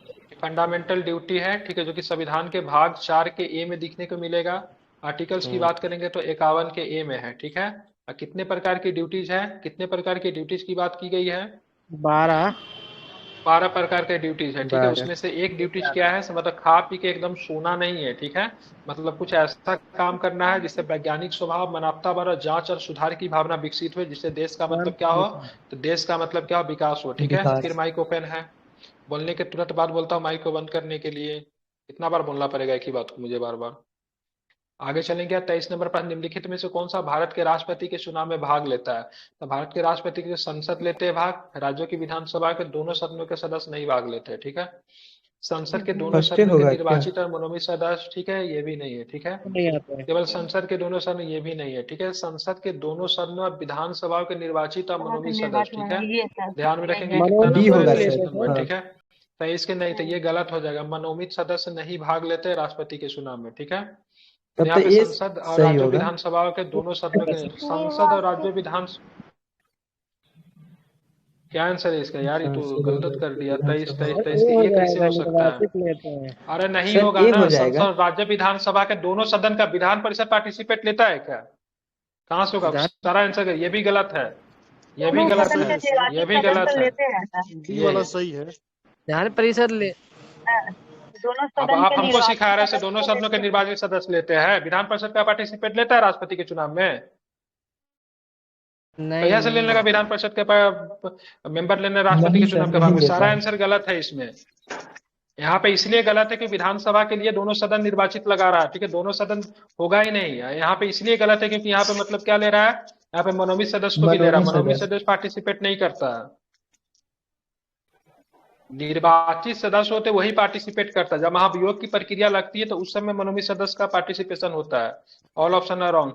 फंडामेंटल ड्यूटी है। ठीक है, जो कि संविधान के भाग 4 के ए में दिखने को मिलेगा। आर्टिकल्स की बात करेंगे तो 51 के ए में है। ठीक है, कितने प्रकार की ड्यूटीज है, कितने प्रकार की ड्यूटीज की बात की गई है? 12। 12 प्रकार के ड्यूटीज है, ठीक है। 12 उसमें से एक ड्यूटीज क्या है, मतलब खा पी के एकदम सोना नहीं है, ठीक है। मतलब कुछ ऐसा काम करना है जिससे वैज्ञानिक स्वभाव, मानवतावाद और जांच और सुधार की भावना विकसित हो, जिससे देश का मतलब क्या हो, तो देश का मतलब क्या हो, विकास हो, ठीक है। फिर विकास। माइक ओपन है, बोलने के तुरंत बाद बोलता हूँ माइक को बंद करने के लिए। कितना बार बोलना पड़ेगा एक ही बात को मुझे बार बार। आगे चलेंगे। 23 नंबर पर निम्नलिखित में से कौन सा भारत के राष्ट्रपति के चुनाव में भाग लेता है। तो भारत के राष्ट्रपति के संसद लेते हैं भाग, राज्यों की विधानसभा के दोनों सदनों के सदस्य नहीं भाग लेते हैं, ठीक है। संसद के दोनों फर्स्ट सदनों के होगा क्या? निर्वाचित और मनोनीत सदस्य, ठीक है, ये भी नहीं है, ठीक है। नहीं आता है। केवल संसद के दोनों सदन, ये भी नहीं है, ठीक है। संसद के दोनों सदनों और विधानसभाओं के निर्वाचित और यहाँ पे मनोनीत सदस्य, निर्वाचन ठीक है। ये सर ध्यान में नहीं रखेंगे है। कितना मनोनीत डी नंबर होगा है, ले 23 सर। नंबर, हाँ। ठीक है। तो इसके नहीं, तो ये गलत हो जाएगा। मनोनीत सदस्य नहीं भाग लेते राष्ट्रपति के चुनाव में, ठीक है। तब यहाँ तो पे ये संसद और सही राज्य होगा। विधानसभाओं के दोनों सदनों के, संसद और राज्य विधान, क्या आंसर है इसका यार, ये तो संसद और गलत कर राज्य दिया। 23 विधानसभा। 23 23 ए के हो ये कैसे जाएगा, हो सकता है। निर्वाचित लेते हैं। अरे नहीं सर होगा ए ना, हो संसद जाएगा। और राज्य विधानसभा के दोनों सदन का विधान परिषद पार्टिसिपेट लेता है क्या, कहाँ से होगा। विधान सारा आंसर ये भी गलत है, ये भी दोनों गलत सदन है, के ये निर्वाचित भी गलत सदस्य है, लेते हैं सर। डी ये वाला है। सही है। विधान परिषद ले हाँ, दोनों अब सदन आप के हमको निर्वाचित सिखा रहे हैं दोनों सदस्य सदनों के लेते हैं। निर्वाचित सदस्य लेते हैं, विधान परिषद का पार्टिसिपेट लेता है राष्ट्रपति के चुनाव में। नहीं कहिया से लेने लगा नहीं विधान परिषद के मेंबर लेने राष्ट्रपति नहीं के सर, चुनाव के नहीं बाद। लेता सारा है। आंसर गलत है इसमें। यहाँ पे इसलिए गलत है कि विधानसभा के लिए दोनों सदन निर्वाचित लगा रहा है, ठीक है। दोनों सदन होगा ही नहीं। यहाँ पे इसलिए गलत है क्योंकि यहाँ पे मतलब क्या ले रहा है, यहाँ पे मनोनीत सदस्य को भी ले रहा है, मनोनीत मनोनीत सदस्य। सदस्य पार्टिसिपेट नहीं करता है। निर्वाचित सदस्य होते वही पार्टिसिपेट करता है। जब महाभियोग की प्रक्रिया लगती है तो उस समय मनोनीत सदस्य का पार्टिसिपेशन होता है। All option are wrong.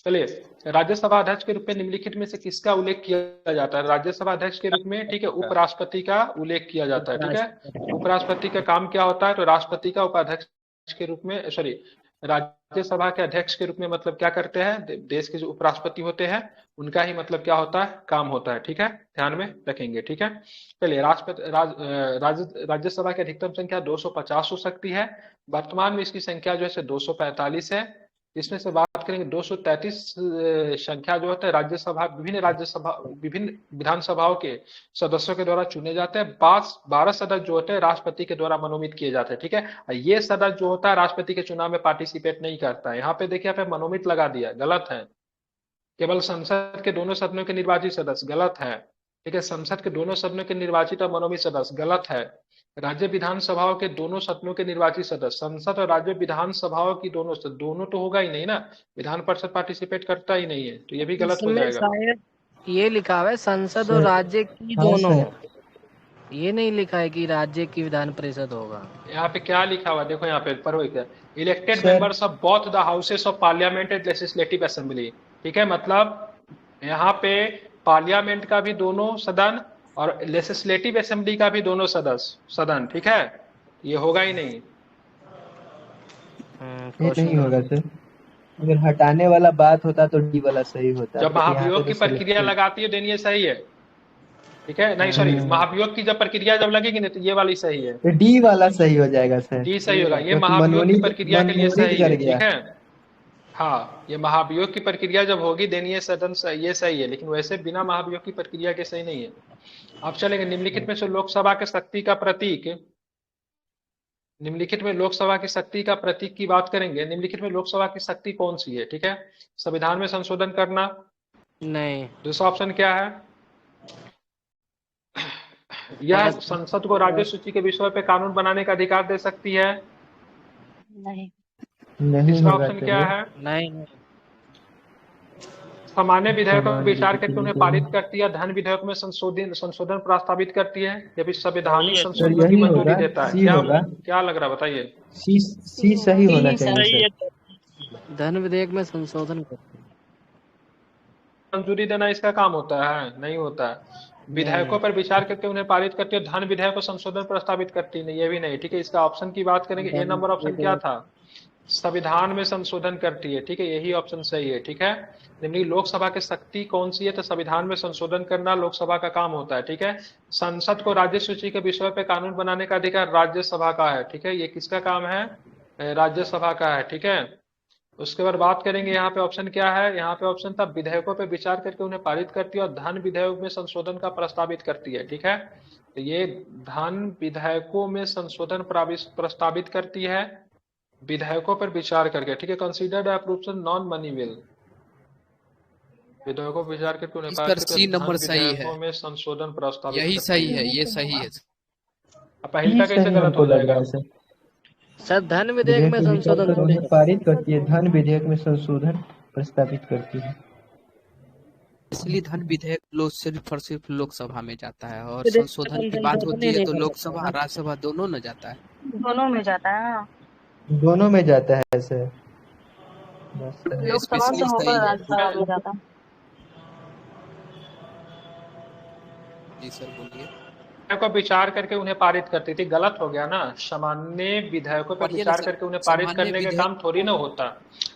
चलिए, राज्यसभा अध्यक्ष के रूप में निम्नलिखित में से किसका उल्लेख किया जाता है। राज्यसभा अध्यक्ष के रूप में, ठीक है, उपराष्ट्रपति का उल्लेख किया जाता है, ठीक है। उपराष्ट्रपति का काम क्या होता है, तो राष्ट्रपति का उपाध्यक्ष के रूप में, सॉरी, राज्यसभा के अध्यक्ष के रूप में मतलब क्या करते हैं, देश के जो उपराष्ट्रपति होते हैं उनका ही मतलब क्या होता है, काम होता है, ठीक है। ध्यान में रखेंगे, ठीक है। चलिए, राज्यसभा की अधिकतम संख्या 250 हो सकती है। वर्तमान में इसकी संख्या जो है 245 है। इसमें से बात करेंगे 233 संख्या जो होता है विभिन्न विधानसभाओं के सदस्यों के द्वारा चुने जाते हैं। 12 सदस्य जो होते हैं राष्ट्रपति के द्वारा मनोनीत किए जाते हैं, ठीक है। ये सदस्य जो होता है राष्ट्रपति के चुनाव में पार्टिसिपेट नहीं करता है। यहाँ पे देखिए, यहाँ पे मनोनीत लगा दिया, गलत है। केवल संसद के दोनों सदनों के निर्वाचित सदस्य, गलत है, ठीक है। संसद के दोनों सदनों के निर्वाचित और मनोनीत सदस्य, गलत है। राज्य विधानसभाओं के दोनों सदनों के निर्वाचित सदस्य, संसद और राज्य विधानसभाओं की दोनों तो होगा ही नहीं ना, विधान परिषद पार्टिसिपेट करता ही नहीं है, तो ये भी गलत हो इसमें जाएगा। शायद ये लिखा हुआ है संसद और सर, राज्य की हाँ दोनों, सर। ये नहीं लिखा है कि राज्य की विधान परिषद होगा। यहाँ पे क्या लिखा हुआ देखो, यहाँ पे पढ़ो, elected sir. Members of both the houses of parliament and legislative assembly, ठीक है। मतलब यहाँ पे पार्लियामेंट का भी दोनों सदन और लेजिस्लेटिव असेंबली का भी दोनों सदन, ठीक है। ये होगा ही नहीं। ये नहीं होगा सर। अगर हटाने वाला बात होता तो डी वाला सही होता। जब बट यहाँ पे महाभियोग की तो प्रक्रिया selected- लगाती है देन ये सही है, ठीक है। नहीं सॉरी, महाभियोग की जब प्रक्रिया जब लगेगी ना तो ये वाली सही है, तो डी वाला सही हो जाएगा सर। डी सही होगा। ये क्योंकि महाभियोग की प्रक्रिया के लिए मनमोहित सही कर है, गया। ठीक है। हाँ, ये महाभियोग की प्रक्रिया जब होगी देन ये सदन ये सही है, लेकिन वैसे बिना महाभियोग की प्रक्रिया के सही नहीं है। अब चलेंगे निम्नलिखित में से लोकसभा के शक्ति का प्रतीक, निम्नलिखित में लोकसभा की शक्ति का प्रतीक की बात करेंगे। निम्नलिखित में लोकसभा की शक्ति कौन सी है, ठीक है। संविधान में संशोधन करना, नहीं, दूसरा ऑप्शन क्या है, यह संसद को राज्य सूची के विषय पे कानून बनाने का अधिकार दे सकती है। नहीं, नहीं तीसरा होगा ऑप्शन सर क्या ये। है, नहीं, सामान्य विधेयकों पर सामान्य विचार करके उन्हें विधेयक। पारित करती है, धन विधेयक में संशोधन प्रस्तावित करती है, या फिर संवैधानिक सर, संशोधन यही की मंजूरी होगा, देता है। सी होगा। क्या लग रहा है बताइए। सी सही होना सही चाहिए सर। धन विधेयक में संशोधन करते हैं। मंजूरी देना इसका काम होता है, नहीं होता है। विधेयकों पर विचार करके उन्हें पारित करती है, धन विधेयक को संशोधन प्रस्तावित करती नहीं, ये भी नहीं, ठीक है। इसका ऑप्शन की बात करेंगे, ए नंबर ऑप्शन क्या था, संविधान में संशोधन करती है, ठीक है। यही ऑप्शन सही है, ठीक है। निम्नलिखित लोकसभा की शक्ति कौन सी है, तो संविधान में संशोधन करना लोकसभा का काम होता है, ठीक है। संसद को राज्य सूची के विषय पे कानून बनाने का अधिकार राज्यसभा का है, ठीक है। ये किसका काम है, राज्यसभा का है, ठीक है। उसके बाद बात करेंगे यहाँ पे ऑप्शन क्या है। यहाँ पे ऑप्शन था विधेयकों पे विचार करके उन्हें पारित करती है और धन विधेयक में संशोधन का प्रस्तावित करती है। ठीक है, तो ये धन विधेयकों में संशोधन प्रस्तावित करती है विधेयकों पर विचार करके। ठीक है, considered approves non money bill, विधेयकों पर विचार करके उन्हें पारित सर करके सी धन नंबर सही है, विधेयकों में संशोधन प्रस्तावित यही करती सही है। है, ये सही है। अब पहले यही का कैसे सही गलत हमको हो लग रहा जाएगा? है सर। सर धन विधेयक में विधेयक पे विचार संशोधन कर थोड़ी उन्हें पारित करती है, धन विधेयक में संशोधन प्रस्तावित करती है। इसलिए धन विधेयक सिर्फ और सिर्फ लोकसभा में जाता है और विधेयक संशोधन में की बात संशोधन होती ही है नहीं तो कर लोकसभा सकता राज्यसभा दोनों न जाता है। दोनों में जाता है। हाँ, दोनों में जाता है सर। बस लोकसभा स्पेशली से होकर सही है। राज्यसभा में जाता है। जी सर बोलिए। विधेयकों पर विचार करके उन्हें पारित करती थी, गलत हो गया ना। सामान्य विधेयकों पर पढ़िए ना विचार सर, करके उन्हें पारित सामान्य करने का विधेयक काम थोड़ी ना होता।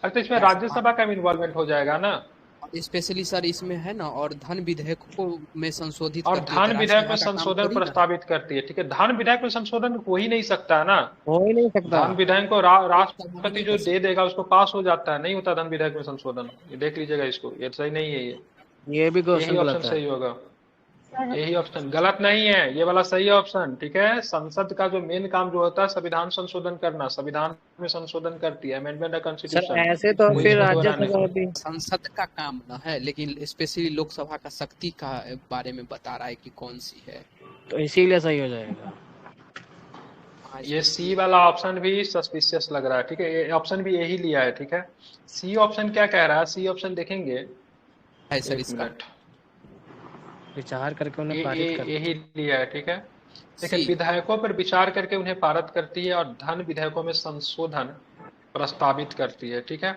अरे तो इसमें राज्यसभा का भी इन्वॉल्वमेंट हो जाएगा ना। स्पेशली सर इसमें है ना, और धन विधेयकों में संशोधित और करती है, धन तो विधेयक में राज्यसभा का काम संशोधन थोड़ी ना है। प्रस्तावित करती है। ठीक है, धन विधेयक में संशोधन हो ही नहीं सकता है ना। हो ही नहीं सकता। धन विधेयक को लोकसभा राष्ट्रपति नहीं जो कर दे देगा उसको पास हो जाता है, नहीं होता धन विधेयक में संशोधन। ये देख लीजिएगा इसको, ये सही नहीं है। ये भी यही क्वेश्चन ऑप्शन गलत है। सही होगा, यही ऑप्शन गलत नहीं है, ये वाला सही ऑप्शन। ठीक है, संसद का जो मेन काम जो होता है संविधान संशोधन करना, संविधान में संशोधन करती है, अमेंडमेंट ऑफ सर कॉन्स्टिट्यूशन, ऐसे तो कोई फिर इसमें दोहरा राज्यसभा नहीं। होती। संसद का काम न है, लेकिन स्पेशली लोकसभा का शक्ति का बारे में बता रहा है कि कौन सी है। तो इसीलिए सही हो जाएगा। हाँ, ये सी वाला ऑप्शन भी सस्पिशियस लग रहा है। ठीक है, ये ऑप्शन भी यही लिया है। ठीक है, सी ऑप्शन क्या कह रहा है, सी ऑप्शन देखेंगे, है सर एक इसका। मिनट, विचार करके उन्हें पारित कर। यही लिया है। ठीक है, देखिए सी विधेयकों पर विचार करके उन्हें पारित करती है और धन विधेयकों में संशोधन प्रस्तावित करती है। ठीक है,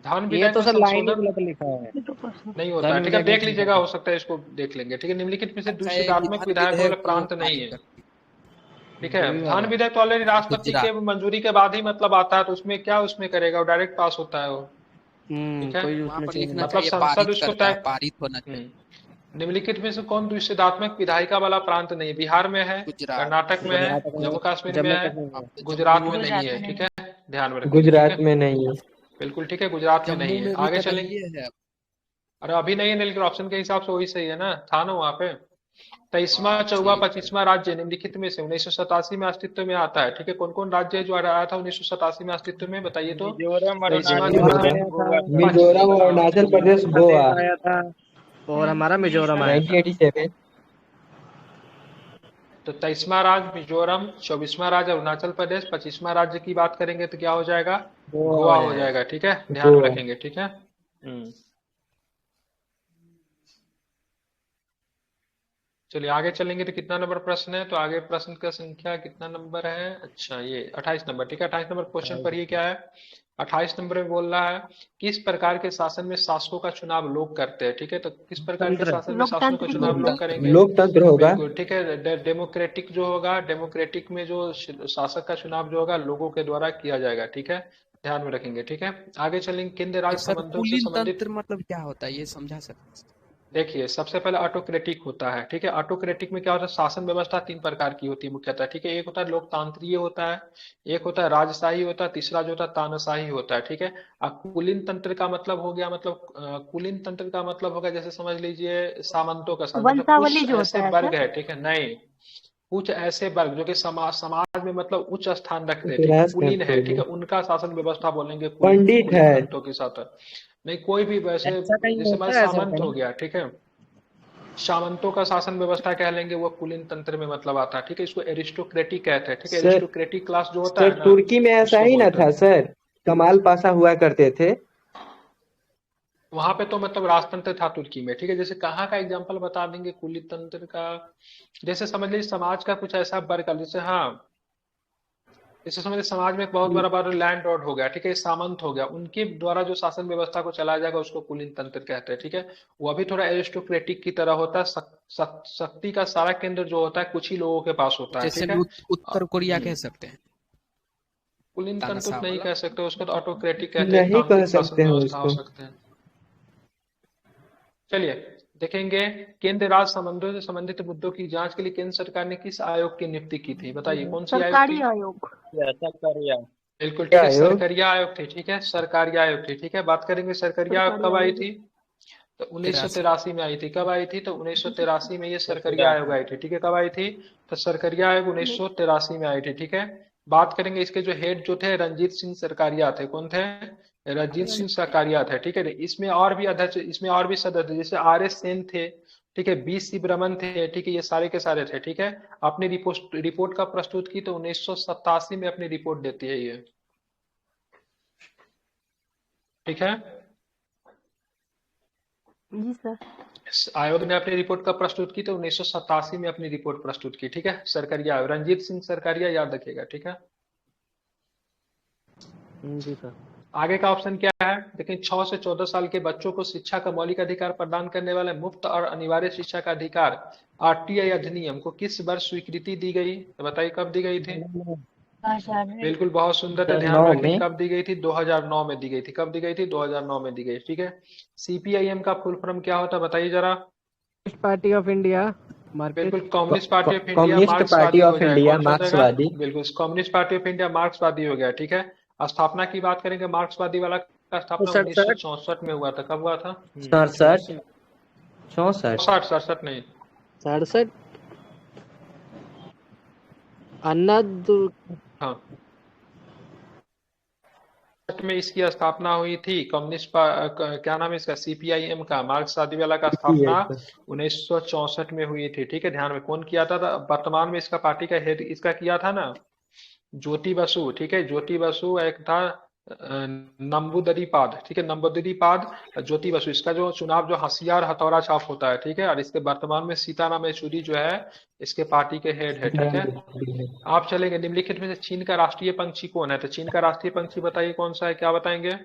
धन ये विधेयक तो में सर लाइन ही संशोधन गलत लिखा है। ये तो प्रश्न नहीं होता है। धन ठीक है, विधेयक देख में लीजिएगा, संशोधन। हो सकता है इसको देख लेंगे। ठीक है, निम्नलिखित में से अच्छा है कि द्विसंधात्मक धन विधायक विधेयक वाला को प्रांत नहीं पारित है। करती ठीक है, वही धन वाला। विधेयक तो ऑलरेडी राष्ट्रपति के गुजरात, मंजूरी के बाद ही मतलब आता है, तो उसमें क्या उसमें करेगा, वो डायरेक्ट पास होता है वो। ठीक है, कोई वहाँ उसमें पर चेंज लिखना नहीं। मतलब चाहिए संसद पारित उसको करता है, तय। पारित होना चाहिए। निम्नलिखित में से कौन द्विसंधात्मक विधायिका वाला प्रांत नहीं है? बिहार में है, गुजरात, कर्नाटक में है, कर्नाटक में, जम्मू कश्मीर में जम्मू है, कश्मीर में। गुजरात जम्मू में में नहीं गुजरात है। में ठीक नहीं। है, ध्यान में रखिएगा। ठीक गुजरात है, में नहीं है। बिल्कुल ठीक है, गुजरात में जम्मू नहीं है। में भी आगे तो चलेंगे। नहीं है। अरे अभी नहीं है, लेकिन ऑप्शन के हिसाब से वही सही है ना, था ना वहाँ पे। 23वां, 24वां, ठीक है। 25वां राज्य निम्नलिखित में से 1987 में अस्तित्व में आता है। ठीक है, कौन कौन राज्य है जो आया था 1987 में अस्तित्व में, बताइए तो। मिजोरम, 23वां, अरुणाचल मिजोरम 24वां, प्रदेश, आया गोवा, था, मिजोरम, अरुणाचल प्रदेश, गोवा। प्रदेश आया था और हमारा मिजोरम आया था। 1987। तो 23वां राज्य मिजोरम, 24वां राज्य अरुणाचल प्रदेश, 25वां राज्य की बात करेंगे तो क्या हो जाएगा, गोवा हो जाएगा। ठीक है, ध्यान में गोवा। रखेंगे। ठीक है, चलिए आगे चलेंगे। तो कितना नंबर प्रश्न है, तो आगे प्रश्न का संख्या कितना नंबर है, अच्छा ये 28 नंबर। ठीक है, 28 नंबर क्वेश्चन पढ़िए क्या है। 28 नंबर में बोल रहा है किस प्रकार के शासन में शासकों का चुनाव लोग करते हैं। ठीक है, तो किस प्रकार के शासन में शासकों का लोकतांत्रिक चुनाव रूप लोग में। करेंगे। लोकतंत्र होगा। बिल्कुल ठीक है, डेमोक्रेटिक जो होगा, डेमोक्रेटिक में जो शासक का चुनाव जो होगा लोगों के द्वारा किया जाएगा। ठीक है, ध्यान में रखेंगे। ठीक है, आगे चलेंगे। केंद्र राज्य सर संबंधों से कुलीन संबंधित तंत्र मतलब क्या होता है, ये समझा सकते हैं? देखिए, सबसे पहले ऑटोक्रेटिक होता है। ठीक है, ऑटोक्रेटिक में क्या होता है, शासन व्यवस्था 3 प्रकार की होती है मुख्यतः। ठीक है, एक होता है लोकतांत्रिक होता है, एक होता है राजशाही होता है, तीसरा जो होता है तानाशाही होता है। ठीक है, अब कुलीन तंत्र का मतलब हो गया, मतलब कुलीन तंत्र का मतलब होगा जैसे समझ लीजिए सामंतों का शासन, मतलब वंशावली कुछ जो ऐसे होता है वर्ग सर। है। ठीक है, नहीं, कुछ ऐसे वर्ग जो कि समाज में मतलब उच्च स्थान रखते हैं। ठीक तो है, राज कुलीन है। ठीक करते है, उनका शासन व्यवस्था बोलेंगे पंडित कुलीन है। तंत्रों के साथ। नहीं, कोई भी वैसे, ऐसा कहीं जैसे मैं होता है सर सामंत हो कहीं? गया। ठीक है, सामंतों का शासन व्यवस्था कह लेंगे, वो कुलीन तंत्र में मतलब आता है। ठीक है, इसको एरिस्टोक्रेटिक कहते हैं। ठीक है, सर एरिस्टोक्रेटिक क्लास जो होता सर है ना, तुर्की में ऐसा उसको ही ना बोलते था हैं। सर, कमाल पाशा हुआ करते थे। वहां पे तो मतलब राजतंत्र था तुर्की में। ठीक है, जैसे कहाँ का एग्जांपल बता देंगे कुलीन तंत्र का, जैसे समझ लीजिए समाज का कुछ ऐसा वर्ग, जैसे हाँ, जैसे समझिए समाज में एक बहुत बड़ा बड़ा लैंड लॉर्ड हो गया। ठीक है, सामंत हो गया, उनके द्वारा जो शासन व्यवस्था को चलाया जाएगा उसको कुलीन तंत्र कहते हैं। ठीक है, वो अभी थोड़ा एरिस्टोक्रेटिक की तरह होता है, शक्ति का सारा केंद्र जो होता है कुछ ही लोगों के पास होता है। जैसे ठीक है, उत्तर कोरिया कह सकते हैं, कुलीन तंत्र तानाशाह नहीं वाला। कह सकते उसको, तो ऑटोक्रेटिक कहते हैं, नहीं कह तांत्रिक शासन सकते हैं व्यवस्था हो उसको। सकते हैं। चलिए देखेंगे, केंद्र राज्य संबंधों से संबंधित मुद्दों की जांच के लिए केंद्र सरकार ने किस आयोग की नियुक्ति की थी, बताइए कौन सी आयोग सरकारी थी। आयोग। ऐसा कर बिल्कुल ठीक क्या है, आयोग? सरकरिया आयोग थी, ठीक है, सरकारिया आयोग थी, ठीक है। बात करेंगे सरकरिया आयोग सरकारी कब आई आयोग थी, तो तिरासी 1983 में आई थी। कब आई थी, तो 1983 में ये सरकरिया आयोग आई थी, ठीक है। कब आई थी, तो सरकरिया आयोग 1983 में आई थी, ठीक है। बात करेंगे इसके जो हेड जो थे, रंजीत सिंह सरकारिया थे। कौन थे, रंजीत सिंह सरकारिया थे, ठीक है। इसमें और भी अध्यक्ष, इसमें और भी सदस्य थे, जैसे आर एस सेन थे, ठीक है, बी सी ब्रमन थे, ठीक है, ये सारे के सारे थे, ठीक है। अपनी रिपोर्ट रिपोर्ट का प्रस्तुत की तो 1987 में अपनी रिपोर्ट देती है ये, ठीक है। जी सर। आयोग ने अपनी रिपोर्ट कब प्रस्तुत की, तो 1987 में अपनी रिपोर्ट प्रस्तुत की, ठीक है। सरकारिया आयोग, रंजीत सिंह सरकारिया, याद रखिएगा, ठीक है। जी सर। आगे का ऑप्शन क्या है, देखिए, 6 से 14 साल के बच्चों को शिक्षा का मौलिक अधिकार प्रदान करने वाले मुफ्त और अनिवार्य शिक्षा का अधिकार आरटीआई अधिनियम को किस वर्ष स्वीकृति दी गई, तो बताइए कब दी गई थी। बिल्कुल, बहुत सुंदर है, ध्यान 2009 में रखें, में। कब दी गई थी, 2009 में दी गई थी। कब दी गई थी, 2009 में दी गई, ठीक है। सीपीआईएम का फुल फॉर्म क्या होता है, बताइए जरा। Communist Party of India Marxist. बिल्कुल, Communist Party of India Communist मार्क्सवादी पार्टी हो ऑफ जाएगा, इंडिया कौन सा हो जाएगा, मार्क्सवादी। बिल्कुल कम्युनिस्ट पार्टी ऑफ इंडिया मार्क्सवादी हो गया, ठीक है। स्थापना की बात करेंगे, मार्क्सवादी वाला का स्थापना 1964 में हुआ था। कब हुआ था, 67 64। 67 नहीं, 67। अन्ना हाँ, में इसकी स्थापना हुई थी। क्या नाम है इसका, सीपीआईएम का, मार्क्सवादी वाला का स्थापना 1964 में हुई थी, ठीक है। ध्यान में, कौन किया था, वर्तमान में इसका पार्टी का हेड इसका किया था ना, ज्योति बसु, ठीक है। ज्योति बसु एक था, नंबूदरीपाद, ठीक है, नंबूदरीपाद, ज्योति बसु। इसका जो चुनाव जो हथियार हथौड़ा छाप होता है, ठीक है। और इसके वर्तमान में सीताराम येचुरी जो है इसके पार्टी के हेड है, ठीक है। आप चलेंगे, निम्नलिखित में से चीन का राष्ट्रीय पंछी कौन है, तो चीन का राष्ट्रीय पंछी बताइए कौन सा है, क्या बताएंगे।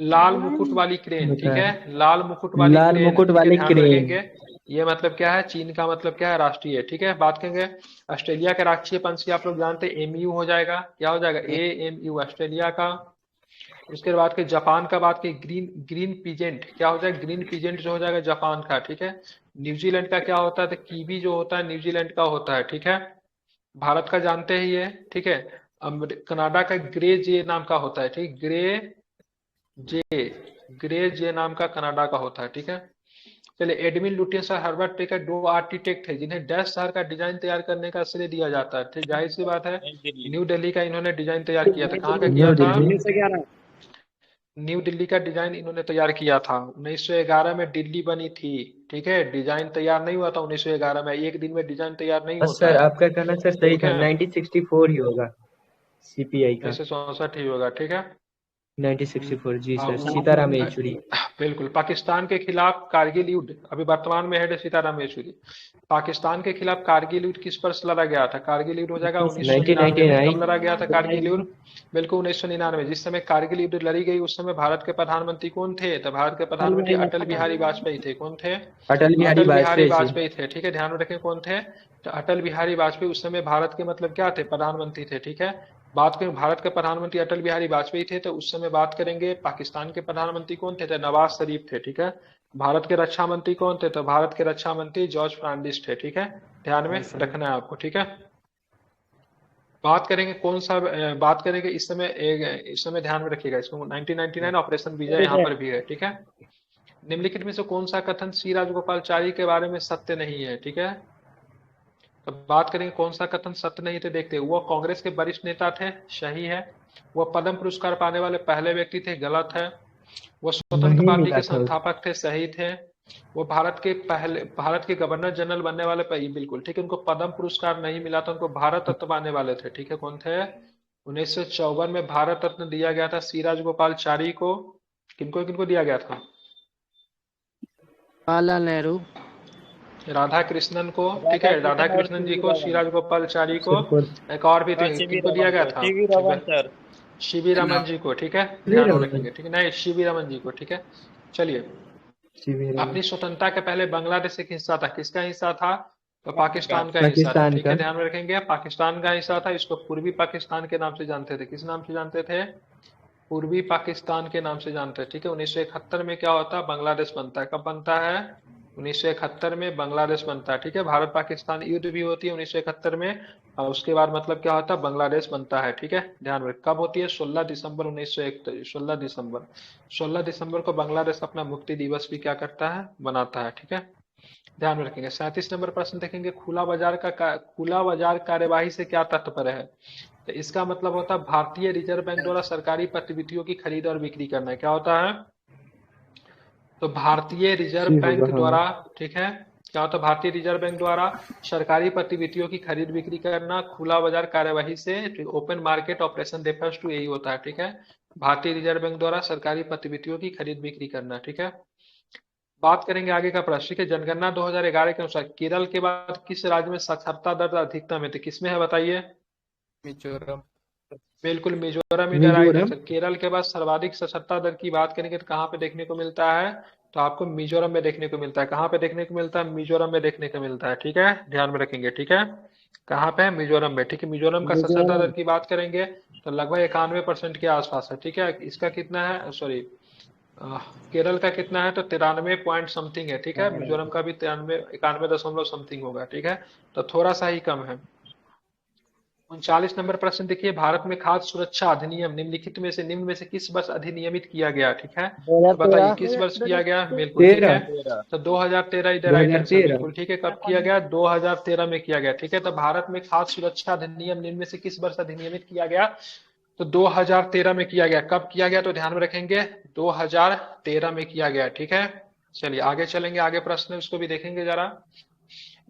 लाल मुकुट वाली क्रेन, ठीक है, लाल मुकुट वाली लाल क्रेन, मुकुट ठीक है, वाली ध्यान में क्रेन। रखेंगे। ये मतलब क्या है, चीन का मतलब क्या है, राष्ट्रीय, ठीक है। बात करेंगे ऑस्ट्रेलिया के राष्ट्रीय पंछी, आप लोग जानते हैं एमयू हो जाएगा, क्या हो जाएगा, एएमयू ऑस्ट्रेलिया का। उसके बाद के जापान का बात की, ग्रीन ग्रीन पीजेंट, क्या हो जाएगा, ग्रीन पीजेंट जो हो जाएगा जापान का, ठीक है। न्यूजीलैंड का क्या होता है, तो कीवी जो होता है न्यूजीलैंड का होता है, ठीक है। भारत का जानते ही है, ठीक है। कनाडा का ग्रे जे नाम का होता है, ठीक, जे ग्रे जे नाम का कनाडा का होता है, ठीक है। चलिए, एडमिन लुटियंस और हर्बर्ट टेकर दो आर्किटेक्ट थे जिन्हें डैश शहर का डिजाइन तैयार करने का श्रेय दिया जाता है, ठीक, जाहिर सी बात है, नई दिल्ली। न्यू दिल्ली का इन्होंने डिजाइन तैयार किया था। कहाँ का किया न्यू था, दिल्ली। न्यू दिल्ली का डिजाइन इन्होंने तैयार किया था। 1911 में दिल्ली बनी थी, ठीक है। डिजाइन तैयार नहीं हुआ था 1911 में, एक दिन में डिजाइन तैयार नहीं बस होता सर, है, आपका कहना सर सही ठीक था, है। 1964 ही होगा सीपीआई का। 1964 ही होगा, ठीक है। 1964, जी हाँ, सर, सीताराम येचुरी। बिल्कुल। पाकिस्तान के खिलाफ कारगिल युद्ध, अभी वर्तमान में हेड है सीताराम येचुरी। पाकिस्तान के खिलाफ कारगिल युद्ध किस वर्ष लड़ा गया था, कारगिल युद्ध हो जाएगा 1999 में। कब लड़ा गया था कारगिल युद्ध, बिल्कुल 1999। जिस समय कारगिल युद्ध लड़ी गई उस समय भारत के प्रधानमंत्री कौन थे, तो भारत के प्रधानमंत्री अटल बिहारी वाजपेयी थे। कौन थे, अटल बिहारी अटल बिहारी वाजपेयी जी। वाजपेयी थे, ठीक है। ध्यान में रखें कौन थे, तो अटल बिहारी वाजपेयी उस समय भारत के मतलब क्या थे, प्रधानमंत्री थे, ठीक है। बात करें भारत के प्रधानमंत्री अटल बिहारी वाजपेयी थे, तो उस समय बात करेंगे पाकिस्तान के प्रधानमंत्री कौन थे, तो नवाज शरीफ थे, ठीक है। भारत के रक्षा मंत्री कौन थे, तो भारत के रक्षा मंत्री जॉर्ज फर्नांडिस थे, ठीक है। ध्यान में रखना है आपको, ठीक है। बात करेंगे कौन सा, बात करेंगे इस समय ध्यान में रखिएगा इसको, 1999 ऑपरेशन विजय यहाँ पर भी है, ठीक है। निम्नलिखित में से कौन सा कथन श्री राजगोपालचारी के बारे में सत्य नहीं है, ठीक है। तो बात करेंगे कौन सा कथन सत्य नहीं थे, देखते हैं। वो कांग्रेस के वरिष्ठ नेता थे, सही है। वो पद्म पुरस्कार पाने वाले पहले व्यक्ति थे, गलत है। वो स्वतंत्र नहीं पार्टी मिला के था। संस्थापक थे, सही थे। वो भारत के गवर्नर जनरल बनने वाले बिल्कुल ठीक है। उनको पद्म पुरस्कार नहीं मिला था, उनको भारत रत्न पाने वाले थे, ठीक है। कौन थे, 1954 में भारत रत्न दिया गया था सी राजगोपालचारी को। किनको किनको दिया गया था, जवाहरलाल नेहरू, राधा कृष्णन को, ठीक है, राधा कृष्णन जी को, सी राजगोपालचारी को, एक और भी थे, सीवी किनको दिया गया रमन था, सीवी रमन सर शिवी रमन जी को, ठीक है। ध्यान में रखेंगे, ठीक है, नहीं, शिवी रमन जी को, ठीक है। चलिए, अपनी स्वतंत्रता के पहले बांग्लादेश एक हिस्सा था, किसका हिस्सा था, तो पाकिस्तान का हिस्सा था, ठीक है। ध्यान में रखेंगे, पाकिस्तान का हिस्सा था। इसको पूर्वी पाकिस्तान के नाम से जानते थे, किस नाम से जानते थे, पूर्वी पाकिस्तान के नाम से जानते हैं, ठीक है। 1971 में क्या होता है, बांग्लादेश बनता है। कब बनता है, 1971 में बांग्लादेश बनता है, ठीक है। भारत पाकिस्तान युद्ध भी होती है 1971 में, और उसके बाद मतलब क्या होता है, बांग्लादेश बनता है, ठीक है। ध्यान में कब होती है, 16 दिसंबर 1901, 16 दिसंबर को बांग्लादेश अपना मुक्ति दिवस भी क्या करता है, बनाता है, ठीक है। ध्यान में रखेंगे। 37 नंबर प्रश्न देखेंगे, खुला बाजार कार्यवाही से क्या तात्पर्य है। तो इसका मतलब होता है भारतीय रिजर्व बैंक द्वारा सरकारी प्रतिभूतियों की खरीद और बिक्री करना है। क्या होता है, तो भारतीय रिजर्व जी बैंक होगा हाँ। द्वारा, ठीक है, क्या होता है, भारतीय रिजर्व बैंक द्वारा सरकारी प्रतिभूतियों की खरीद बिक्री करना खुला बाजार कार्यवाही से, open market operation refers to, यही होता है, ठीक है। भारतीय रिजर्व बैंक द्वारा सरकारी प्रतिभूतियों की खरीद बिक्री करना, ठीक है। बात करेंगे आगे का प्रश्न, ठीक है। जनगणना 2011 के अनुसार केरल के बाद किस राज्य में साक्षरता दर अधिकतम है, तो किसमें है बताइए। मिजोरम। बिल्कुल मिजोरम ही राइट मिजोरम। आंसर। केरल के बाद सर्वाधिक साक्षरता दर की बात करेंगे तो कहाँ पे देखने को मिलता है, तो आपको मिजोरम में देखने को मिलता है। कहाँ पे देखने को मिलता है, मिजोरम में देखने को मिलता है, ठीक है। ध्यान में रखेंगे, ठीक है। कहाँ पे है, मिजोरम में, ठीक है। मिजोरम का साक्षरता दर की बात करेंगे तो लगभग 91% के आसपास है, ठीक है। इसका कितना है, सॉरी, केरल का कितना है, तो 93 पॉइंट समथिंग है, ठीक है। मिजोरम का भी 91 दशमलव समथिंग होगा, ठीक है। तो थोड़ा सा ही कम है। 39 नंबर प्रश्न देखिए, भारत में खाद्य सुरक्षा अधिनियम निम्नलिखित में से किस वर्ष अधिनियमित किया गया, ठीक है। तो बताइए किस वर्ष किया गया, बिल्कुल ठीक है। 13। तो 2013 इधर राइट आंसर, 2013। बिल्कुल ठीक है। कब किया गया, 2013 में किया गया, ठीक है। तो भारत में खाद्य सुरक्षा अधिनियम निम्न में से किस वर्ष अधिनियमित किया गया, तो 2013 में किया गया। कब किया गया, तो ध्यान में रखेंगे 2013 में किया गया, ठीक है। चलिए आगे चलेंगे, आगे प्रश्न है उसको भी देखेंगे जरा।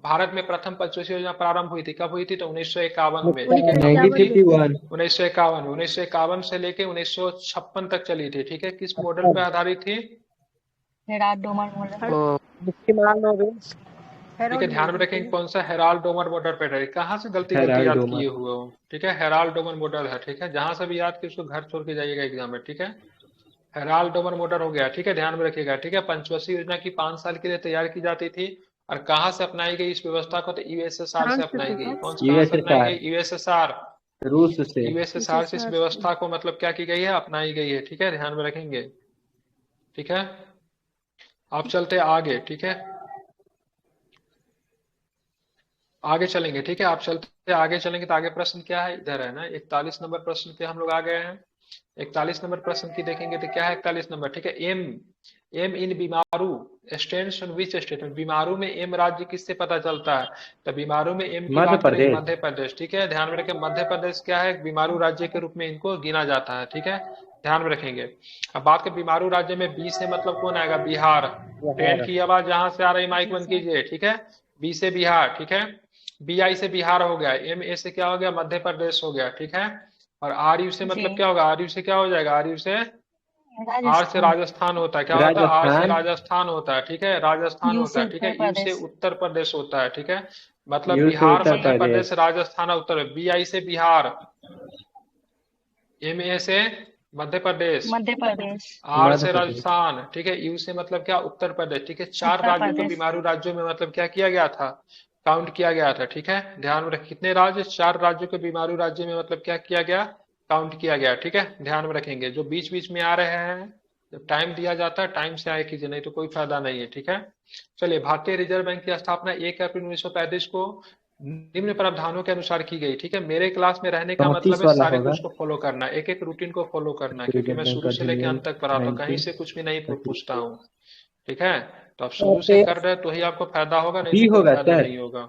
भारत में प्रथम पंचवर्षीय योजना प्रारंभ हुई थी, कब हुई थी, तो 1951 में, ठीक है। कब हुई थी, 1951। 1951 से लेके 1956 तक चली थी, ठीक है। किस मॉडल पे आधारित थी, हेराल्ड डोमर मॉडल। ठीक है। ध्यान में रखेंगे कौन सा, हेराल्ड डोमर मॉडल पे आधारित। कहाँ से गलती हेराल्ड याद डोमर। किए हुए हो, ठीक है। हेराल्ड डोमर मॉडल है, ठीक है। जहां से भी याद किए उसको घर छोड़ के जाइएगा एग्जाम में, ठीक है। हेराल्ड डोमर मॉडल हो गया, ठीक है। ध्यान में रखिएगा, ठीक है। पंचवर्षीय योजना की 5 साल के लिए तैयार की जाती थी, और कहाँ से अपनाई गई इस व्यवस्था को, तो यूएसएसआर से अपनाई गई। कौन से, कहाँ से अपनाई यूएसएसआर, गई, यूएसएसआर, रूस से। यूएसएसआर से इस व्यवस्था को मतलब क्या की गई है, अपनाई गई है, ठीक है। ध्यान में रखेंगे, ठीक है। आप चलते आगे, ठीक है, आगे चलेंगे, ठीक है। आप चलते आगे चलेंगे तो आगे प्रश्न क्या है, इधर है ना, 41 नंबर प्रश्न पे हम लोग आ गए हैं। 41 नंबर प्रश्न की देखेंगे तो क्या है, 41 नंबर, ठीक है। M in BIMARU stands on which statement, BIMARU में एम राज्य किससे पता चलता है, तो बीमारू में एम की मध्य बात करेंगे प्रदेश। मध्य प्रदेश, ठीक है। ध्यान में रखें मध्य प्रदेश क्या है, बीमारू राज्य के रूप में इनको गिना जाता है, ठीक है। ध्यान में रखेंगे। अब बात करें बीमारू राज्य में, बी से मतलब कौन आएगा, बिहार। ट्रेन की आवाज जहां से आ रही माइक बंद कीजिए, ठीक है। बी से बिहार, ठीक है। बी आई से बिहार हो गया, एम ए से क्या हो गया, मध्य प्रदेश हो गया, ठीक है। और आर यू से मतलब जी क्या होगा, आर यू से क्या हो जाएगा, आर यू से, आर से राजस्थान। राजस्थान होता है, क्या होता है, आर से राजस्थान। राजस्थान होता है, ठीक है। राजस्थान यू होता से है, ठीक है। उत्तर यू से प्रदेश। उत्तर प्रदेश होता है, ठीक है। मतलब यू से बिहार, उत्तर मध्य प्रदेश। प्रदेश, राजस्थान और उत्तर। बी आई से बिहार, एम ए से मध्य प्रदेश, मध्य प्रदेश। आर मध्य से प्रदेश। राजस्थान, ठीक है। यू से मतलब क्या, उत्तर प्रदेश, ठीक है। 4 उत्तर राज्यों को प्रदेश। बीमारू राज्यों में मतलब क्या किया गया था, काउंट किया गया था, ठीक है। ध्यान में रखें कितने राज्य, 4 राज्यों को बीमारू राज्य में मतलब क्या किया गया, काउंट किया गया, ठीक है। ध्यान में रखेंगे, जो बीच बीच में आ रहे हैं, जब टाइम दिया जाता है टाइम से आए कीजिए, नहीं तो कोई फायदा नहीं है, ठीक है। चलिए, भारतीय रिजर्व बैंक की स्थापना 1 अप्रैल 1935 को निम्न प्रावधानों के अनुसार की गई, ठीक है। मेरे क्लास में रहने का 34 मतलब है वाला सारे होगा। कुछ को फॉलो करना, एक एक रूटीन को फॉलो करना, क्योंकि रिजर्व मैं बैंक शुरू से लेकर अधिनियम अंत तक पढ़ाता हूँ, कहीं से कुछ भी नहीं 1930। पूछता हूँ, ठीक है। तो आप शुरू से कर रहे हैं तो ही आपको फायदा होगा, नहीं बी तो कोई होगा फायदा सर। नहीं होगा,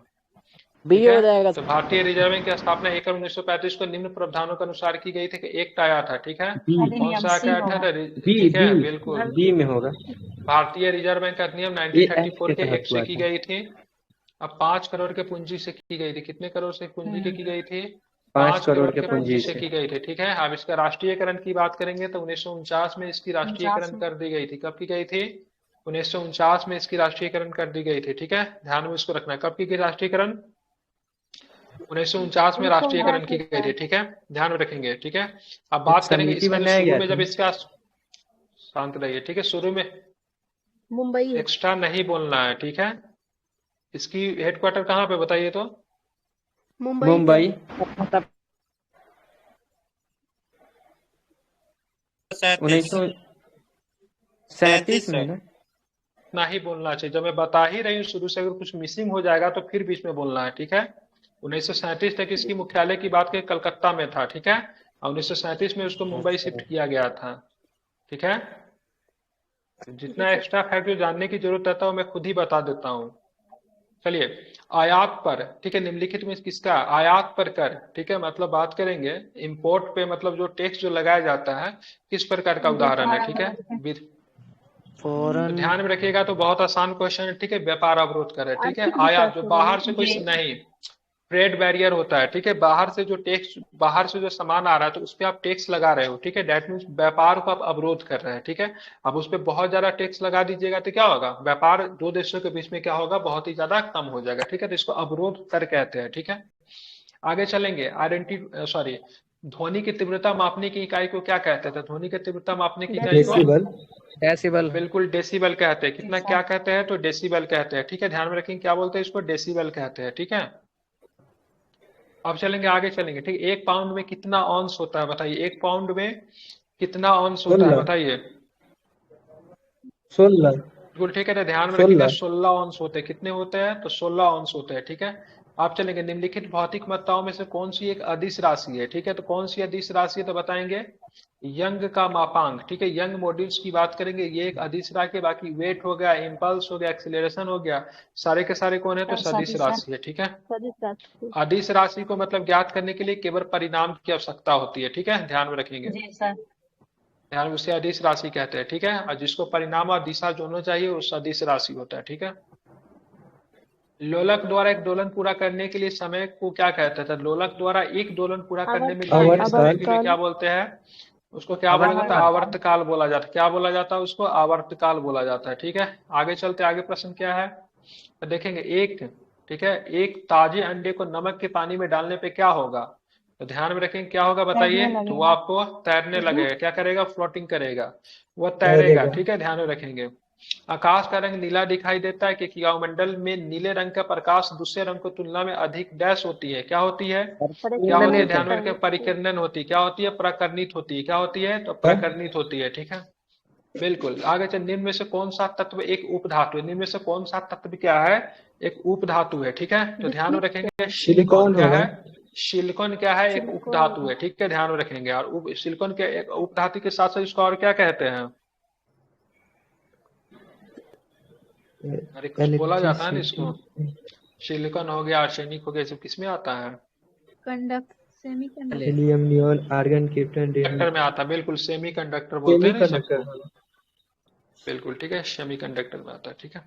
बी ठीक हो है। जाएगा तो भारतीय रिजर्व बैंक की स्थापना 1 अप्रैल 1935 को निम्न प्रावधानों के अनुसार की गई थी कि एक्ट आया था, ठीक है। बी। कौन अधिनियम सा सी एक्ट होगा। था, बी ठीक है, बी बिल्कुल। बी में होगा। भारतीय रिजर्व बैंक का अधिनियम ये एक्ट 1934 के के तहत एक्ट से हुआ की था। गई थी। अब 5 करोड़ के पूंजी से की गई थी, कितने करोड़ से पूंजी की गई थी, 5 5 करोड़ करोड़ के के पूंजी पूंजी से से। की गई थी, ठीक है। अब इसका राष्ट्रीयकरण की बात करेंगे तो 1949 में इसकी 49 राष्ट्रीयकरण में। कर दी गई थी। कब की गई थी, 1949 में इसकी राष्ट्रीयकरण कर दी गई थी, ठीक है। ध्यान में इसको रखना, कब की गई राष्ट्रीयकरण, 1949 में राष्ट्रीयकरण की गई थी, ठीक है। ध्यान में रखेंगे, ठीक है। अब एक बात करेंगे समिति इसका जो बनाया शुरू गया में जब था। इसका, शांत रहिए, ठीक है। शुरू में मुंबई है। एक्स्ट्रा नहीं बोलना है, ठीक है। इसकी हेडक्वार्टर कहाँ पे बताइए तो, मुंबई मुंबई। सैंतीस 1937 में ना। इतना ही बोलना चाहिए। जब मैं बता ही रही हूँ शुरू से, अगर कुछ मिसिंग हो जाएगा तो फिर बीच में बोलना है, ठीक है। 1937 तक इसकी मुख्यालय की बात करें कलकत्ता में था, ठीक है, और 1937 में उसको मुंबई शिफ्ट किया गया था, ठीक है। तो जितना एक्स्ट्रा फैक्ट जो जानने की जरूरत रहता है वो मैं खुद ही बता देता हूँ। चलिए, आयात पर, ठीक है, निम्नलिखित में किसका आयात पर कर, ठीक है, मतलब बात करेंगे इंपोर्ट पे, मतलब जो टैक्स जो लगाया जाता है किस प्रकार का उदाहरण है, ठीक है। तो फॉरन ध्यान में रखिएगा, तो बहुत आसान क्वेश्चन है, ठीक है। व्यापार अवरोध कर रहे हैं, ठीक है। आयात जो बाहर से कोई नहीं, ट्रेड बैरियर होता है, ठीक है। बाहर से जो टैक्स, बाहर से जो सामान आ रहा है तो उस पर आप टैक्स लगा रहे हो, ठीक है। दैट मीन्स व्यापार को आप अवरोध कर रहे हैं, ठीक है। अब उस पर बहुत ज्यादा टैक्स लगा दीजिएगा तो क्या होगा, व्यापार दो देशों के बीच में क्या होगा, बहुत ही ज्यादा कम हो जाएगा, ठीक है। तो इसको अवरोध कर कहते हैं, ठीक है। आगे चलेंगे, सॉरी, ध्वनि की तीव्रता मापने की इकाई को क्या कहते थे, ध्वनि की तीव्रता मापने की इकाई को डेसिबल। डेसिबल। बिल्कुल डेसिबल कहते हैं। कितना क्या कहते हैं, तो डेसिबल कहते हैं, ठीक है। ध्यान में रखेंगे क्या बोलते हैं इसको, डेसिबल कहते हैं, ठीक है। अब चलेंगे, आगे चलेंगे, ठीक है। 1 पाउंड में कितना ऑन्स होता है बताइए, 1 पाउंड में कितना ऑन्स होता है 16। बताइए। 16। बिल्कुल ठीक है, तो ध्यान में रखिएगा 16। 16 ऑन्स होते हैं। कितने होते हैं, तो 16 ऑन्स होते हैं, ठीक है। आप चलेंगे, निम्नलिखित भौतिक मात्राओं में से कौन सी एक अदिश राशि है, ठीक है। तो कौन सी अदिश राशि है, तो बताएंगे यंग का मापांक, ठीक है। यंग मॉड्यूल्स की बात करेंगे, ये एक अदिश राशि है। बाकी वेट हो गया, इम्पल्स हो गया, एक्सीलरेशन हो गया, सारे के सारे कौन है, तो सदिश राशि है, ठीक है। अदिश राशि को मतलब ज्ञात करने के लिए केवल परिणाम की आवश्यकता होती है, ठीक है, ध्यान में रखेंगे। जी सर। ध्यान में, उसे अदिश राशि कहते हैं, ठीक है। और जिसको परिणाम और दिशा दोनों चाहिए उस अदिश राशि होता है, ठीक है। लोलक द्वारा एक दोलन पूरा करने के लिए समय को क्या कहते थे, लोलक द्वारा एक दोलन पूरा करने में लिए गए समय के लिए क्या बोलते हैं, उसको क्या बोला जाता है, आवर्तकाल बोला जाता है। क्या बोला जाता है उसको, आवर्तकाल बोला जाता है, ठीक है। आगे चलते, आगे प्रश्न क्या है, तो देखेंगे एक, ठीक है, एक ताजे अंडे को नमक के पानी में डालने पे क्या होगा, तो ध्यान में रखेंगे क्या होगा बताइए, तो वो आपको तैरने लगेगा, क्या करेगा, फ्लोटिंग करेगा, वो तैरेगा, ठीक है, ध्यान में रखेंगे। आकाश का रंग नीला दिखाई देता है क्योंकि वायुमंडल में नीले रंग का प्रकाश दूसरे रंग की तुलना में अधिक डैश होती है, क्या होती है, क्या होती है, ध्यान में रखें, परिकिरणन होती है, क्या होती है, प्रकर्णित होती है, क्या होती है, तो प्रकर्णित होती है, ठीक है। बिल्कुल, आगे चल, निम्न में से कौन सा तत्व एक उपधातु है, निम्न में से कौन सा तत्व क्या है, एक उपधातु है, ठीक है। तो ध्यान में रखेंगे सिलिकॉन क्या है, सिलिकॉन क्या है, एक उपधातु है, ठीक है, ध्यान में रखेंगे। और सिलिकॉन के एक उपधातु के साथ साथ इसको और क्या कहते हैं, अरे कुछ बोला जाता है ना इसको, सिलिकॉन हो गया, आर्सेनिक हो गया, सब किसमें आता है, conduct, semi conductor, helium, neon, argon, krypton, conductor में आता है, बिल्कुल सेमी कंडक्टर बोलते हैं ना सबको, सेमीकंडक्टर। बिल्कुल ठीक है, सेमी कंडक्टर में आता है, ठीक है।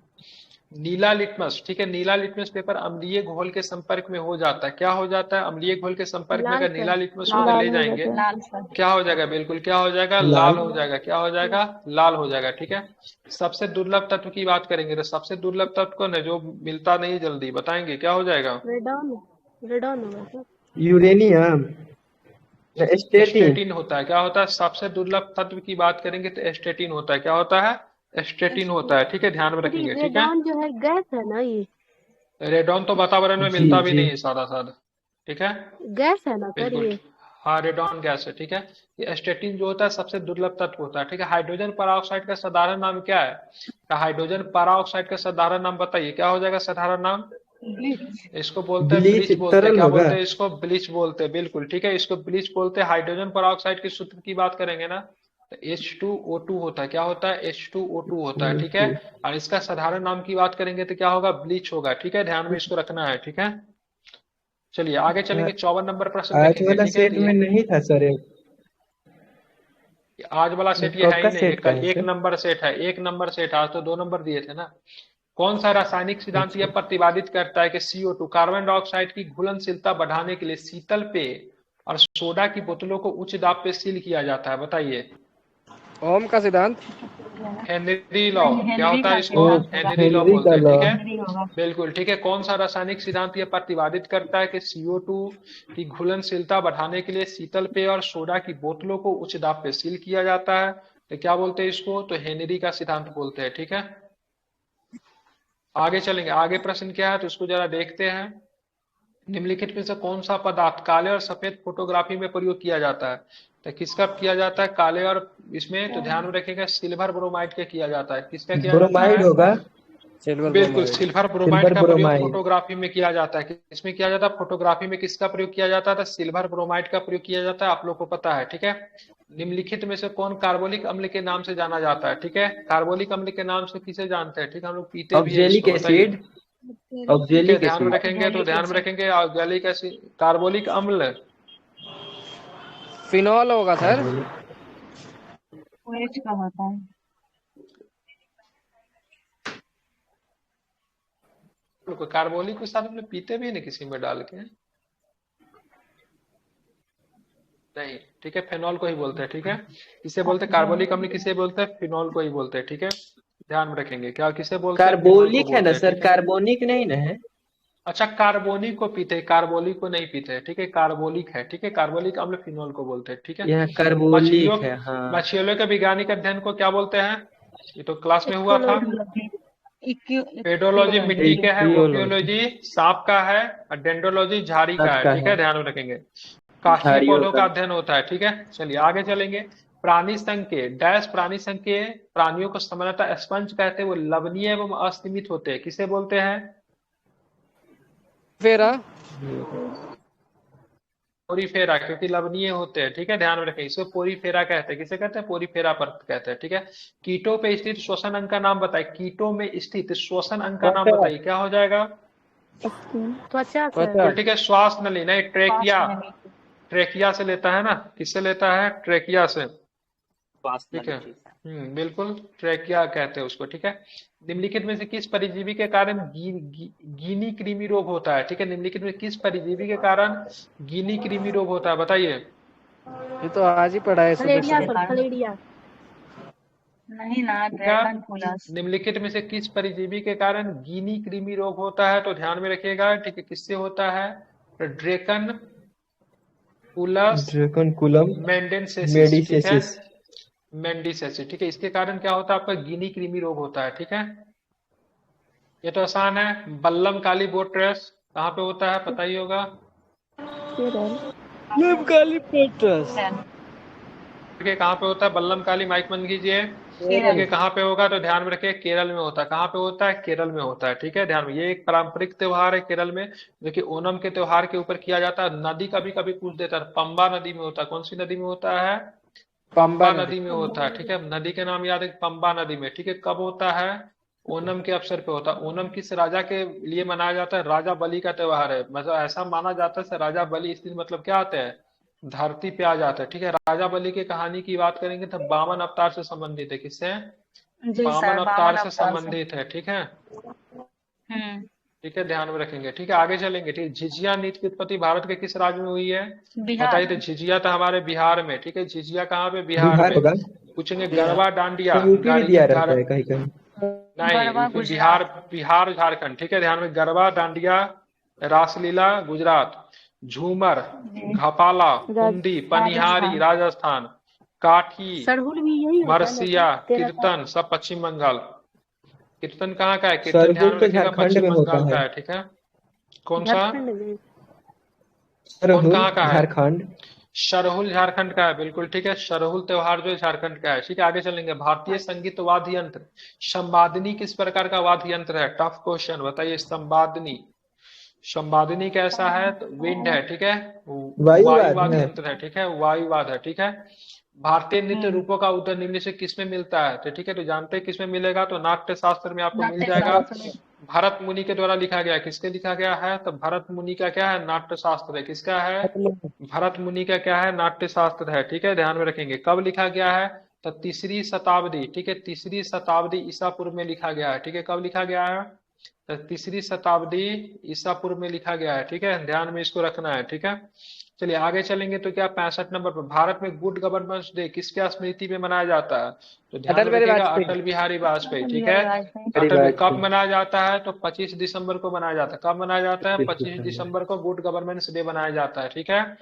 नीला लिटमस, ठीक है, नीला लिटमस पेपर अम्लीय घोल के संपर्क में हो जाता है, क्या हो जाता है, अम्लीय घोल के संपर्क में अगर नीला लिटमस को ले जाएंगे लाल सर। क्या हो जाएगा, बिल्कुल क्या हो जाएगा, लाल हो जाएगा, क्या हो जाएगा, लाल हो जाएगा, ठीक है। सबसे दुर्लभ तत्व की बात करेंगे तो सबसे दुर्लभ तत्व कौन है, जो मिलता नहीं जल्दी, बताएंगे क्या हो जाएगा, रेडॉन, रेडॉन होगा सर। Uranium, statin. एस्टेटिन होता है, क्या होता है, सबसे दुर्लभ तत्व की बात करेंगे तो एस्टेटिन होता है, क्या होता है, एस्टेटिन होता है, ठीक है, ध्यान में रखेंगे, ठीक है। रेडॉन जो है गैस है ना, ये रेडॉन तो वातावरण में जी, मिलता भी जी। नहीं है सादा सादा, ठीक है, गैस है ना सर बिल्कुल। ये। हाँ, रेडॉन गैस है, ठीक है। ये एस्टेटिन जो होता है सबसे दुर्लभ तत्व होता है, ठीक है। हाइड्रोजन परऑक्साइड का साधारण नाम क्या है, तो हाइड्रोजन परऑक्साइड का साधारण नाम बताइए, क्या हो जाएगा साधारण नाम, इसको बोलते हैं ब्लीच, ब्लीच बोलते हैं, तरल क्या होगा। बोलते हैं इसको, ब्लीच बोलते हैं, बिल्कुल ठीक है, इसको ब्लीच बोलते हैं। हाइड्रोजन परऑक्साइड के सूत्र की बात करेंगे ना तो H2O2 होता है, क्या होता है, H2O2 होता है, ठीक है। और इसका साधारण नाम की बात करेंगे तो क्या होगा, ब्लीच होगा, ठीक है, ध्यान में इसको रखना है, ठीक है। चलिए आगे चलेंगे, 54 नंबर प्रश्न आज देखेंगे, वाला ठीक है। सेट में नहीं था सर, आज वाला सेट ये कब है ही का नहीं, सेट का है एक सर? नंबर सेट है, एक नंबर सेट, आज तो 2 नंबर दिए थे ना। कौन सा रासायनिक सिद्धांत यह प्रतिपादित करता है कि CO2 कार्बन डाइऑक्साइड की घुलनशीलता बढ़ाने के लिए शीतल पेय और सोडा की बोतलों को उच्च दाब पे सील किया जाता है, बताइए, ओम का सिद्धांत। हेनरी लॉ, क्या होता है इसको, हेनरी लॉ हेनरी बोलते का हैं, लॉ। ठीक है, हेनरी होगा। बिल्कुल ठीक है। कौन सा रासायनिक सिद्धांत यह प्रतिपादित करता है कि CO2 की घुलनशीलता बढ़ाने के लिए शीतल पेय और सोडा की बोतलों को उच्च दाब पे सील किया जाता है, तो क्या बोलते हैं इसको, तो हेनरी का सिद्धांत बोलते हैं, ठीक है। आगे चलेंगे, आगे प्रश्न क्या है तो उसको जरा देखते हैं। निम्नलिखित में से कौन सा पदार्थ काले और सफेद फोटोग्राफी में प्रयोग किया जाता है, तो किसका किया जाता है काले और इसमें, तो ध्यान में रखिएगा सिल्वर ब्रोमाइड का किया जाता है। किसका किया जाता ब्रोमाइड है? होगा। बिल्कुल, सिल्वर ब्रोमाइड सिल्वर का प्रयोग ब्रोमाइड। फोटोग्राफी में किया जाता है। किसमें किया जाता है? फोटोग्राफी में किसका प्रयोग किया जाता है? सिल्वर ब्रोमाइड का प्रयोग किया जाता है, आप लोग को पता है, ठीक है। निम्नलिखित में से कौन कार्बोलिक अम्ल के नाम से जाना जाता है? ठीक है, कार्बोलिक अम्ल के नाम से किसे जानते हैं? ठीक है, हम लोग पीते भी है ऑक्जेलिक इसको, बताइए। एसिड। ठीक है, ऑक्जेलिक ध्यान में एसिड। रखेंगे, तो ध्यान में रखेंगे ऑक्जेलिक एसिड, कार्बोलिक अम्ल। फिनॉल होगा सर। OH का होता है। कार्बोलिक के साथ हम लोग पीते भी है ना किसी में डाल के, नहीं, ठीक है, फेनॉल को ही बोलते हैं, ठीक है। किसे बोलते हैं कार्बोलिक अम्ल? किसे बोलते हैं? फिनॉल को ही बोलते हैं, ठीक है। ध्यान में रखेंगे, क्या किसे बोलते हैं? फिनॉल को कार्बोलिक है बोलते ना हैं, सर, ठीक है। कार्बोनिक नहीं ना है। अच्छा, कार्बोनिक को पीते हैं, कार्बोलिक को नहीं पीते हैं, ठीक है, कार्बोलिक है, ठीक है। कार्बोलिक अम्ल फिनॉल को बोलते हैं, ठीक है। यह मछलियों कार्बोलिक है, हाँ। मछलियों के वैज्ञानिक अध्ययन को क्या बोलते हैं? ये तो क्लास में हुआ था। पेडोलॉजी मिट्टी का है, ओपियोलॉजी सांप का है, और डेंड्रोलॉजी झाड़ी का है, ठीक है, ध्यान में रखेंगे। काष्ठीय झाड़ियों पौधों का का। अध्ययन होता है, ठीक है। चलिए आगे चलेंगे। प्राणी संघ के डैश प्राणी संघ के प्राणियों को सामान्यतः स्पंज कहते हैं, वो लवणीय एवं असीमित होते हैं, किसे बोलते हैं? फेरा। पोरीफेरा, क्योंकि लवणीय होते हैं, ठीक है, ध्यान में रखें, इसे पोरीफेरा कहते हैं। किसे कहते हैं? पोरीफेरा पर कहते हैं, ठीक है। कीटों पे स्थित श्वसन अंग का नाम बताइए। कीटों में स्थित श्वसन अंग का नाम बताइए, क्या हो जाएगा? त्वचा बिल्कुल, ठीक है। श्वास नली नहीं, ट्रेकिया, ट्रेकिया से लेता है ना, किससे लेता है? ट्रेकिया से, ठीक है। बिल्कुल, ट्रेकिया कहते हैं उसको, ठीक है। निम्नलिखित में से किस परजीवी के कारण गीनी कृमि रोग होता है? ठीक है, निम्नलिखित में किस परजीवी के कारण गीनी कृमि रोग होता है, बताइए। ये तो आज ही पढ़ा है सुबह खलेरिया सुबह। सर, खलेरिया। नहीं ना, ड्रैगन फूलस। निम्नलिखित में से किस परजीवी के कारण गीनी कृमि रोग होता है? तो ध्यान में रखिएगा, ठीक है, किससे होता है? ड्रेकन पुलस ड्रैकुलम मेंडेंसेसिस, ठीक है, मेडिसेसिस। मेंडिसेसिस, ठीक है। इसके कारण क्या होता है? आपका गिनी कृमि रोग होता है, ठीक है। ये तो आसान है। बल्लम काली बोट रेस कहाँ पे होता है, पता ही होगा। ठीक है, कहाँ पे होता है बल्लम काली? माइक बंद कीजिए। ठीक है, कहाँ पे होगा? तो ध्यान में रखिए, केरल में होता है। कहाँ पे होता है? केरल में होता है, ठीक है, ध्यान में। ये एक पारंपरिक त्योहार है केरल में, जो कि ओणम के त्योहार के ऊपर किया जाता है। नदी कभी कभी पूछ देता है, पंबा नदी में होता है। कौन सी नदी में होता है? पंबा नदी में होता है, ठीक है। नदी के नाम याद है, पंबा नदी में, ठीक है। कब होता है? ओणम के अवसर पे होता है। ओणम किस राजा के लिए मनाया जाता है? राजा बलि का त्योहार है, मतलब ऐसा माना जाता है राजा बलि इस दिन मतलब क्या आते हैं? धरती पे आ जाता है, ठीक है। राजा बलि की कहानी की बात करेंगे तो वामन अवतार से संबंधित है। किससे? वामन अवतार से संबंधित है, ठीक है, ठीक है, ध्यान में रखेंगे, ठीक है। आगे चलेंगे, ठीक है। झिझिया नृत्य की उत्पत्ति भारत के किस राज्य में हुई है? बताइए। तो झिझिया तो हमारे बिहार में, ठीक है। झिझिया कहाँ पे? बिहार में। होगा। पूछेंगे गरबा डांडिया, यूपी भी दिया रहता है कहीं कहीं। नहीं, बिहार, बिहार झारखंड, ठीक है, ध्यान में। गरबा डांडिया, रासलीला गुजरात, झूमर घपाला कुंदी पनिहारी राजस्थान, काठी सरहुल भी यही होता है, मरसिया लेकिन कीर्तन सब पश्चिम बंगाल। कीर्तन कहाँ का है? कीर्तन ध्यान सरहुल में तो रखिएगा, झारखंड पश्चिम में होता बंगाल का है। है, ठीक है। कौन सा? झारखंड में। कौन कहाँ का है? झारखंड। सरहुल झारखंड का है, बिल्कुल, ठीक है। सरहुल त्योहार जो है झारखंड का है, ठीक है। आगे चलेंगे। भारतीय संगीत वाद्य यंत्र संवादिनी किस प्रकार का वाद्य यंत्र है? टफ क्वेश्चन, बताइए। संवादिनी, संवादिनी कैसा है? तो विंड है, ठीक है, वायु वाद्य यंत्र है, ठीक है, वायुवाद है, ठीक है। भारतीय नृत्य रूपों का उदय निम्न से किसमें मिलता है? तो ठीक है, तो जानते हैं किसमें मिलेगा? तो नाट्य शास्त्र में आपको मिल जाएगा। भरत मुनि के द्वारा लिखा गया। किसके लिखा गया है? तो भरत मुनि का क्या है? नाट्य शास्त्र है। किसका है? भरत मुनि का क्या है? नाट्य शास्त्र है, ठीक है, ध्यान में रखेंगे। कब लिखा गया है? तो 3री शताब्दी, ठीक है, 3री शताब्दी ईसा पूर्व में लिखा गया है, ठीक है। कब लिखा गया है? तो 3री शताब्दी ईसा पूर्व में लिखा गया है, ठीक है, ध्यान में इसको रखना है, ठीक है। चलिए आगे चलेंगे, तो क्या 65 नंबर पर भारत में गुड गवर्नेंस डे किसके स्मृति में मनाया जाता है? तो ध्यान रखिएगा, अटल बिहारी वाजपेयी, ठीक है। अटल कब मनाया जाता है? तो 25 दिसंबर को मनाया जाता है। कब मनाया जाता है? 25 दिसंबर को गुड गवर्नेंस डे मनाया जाता है, ठीक है।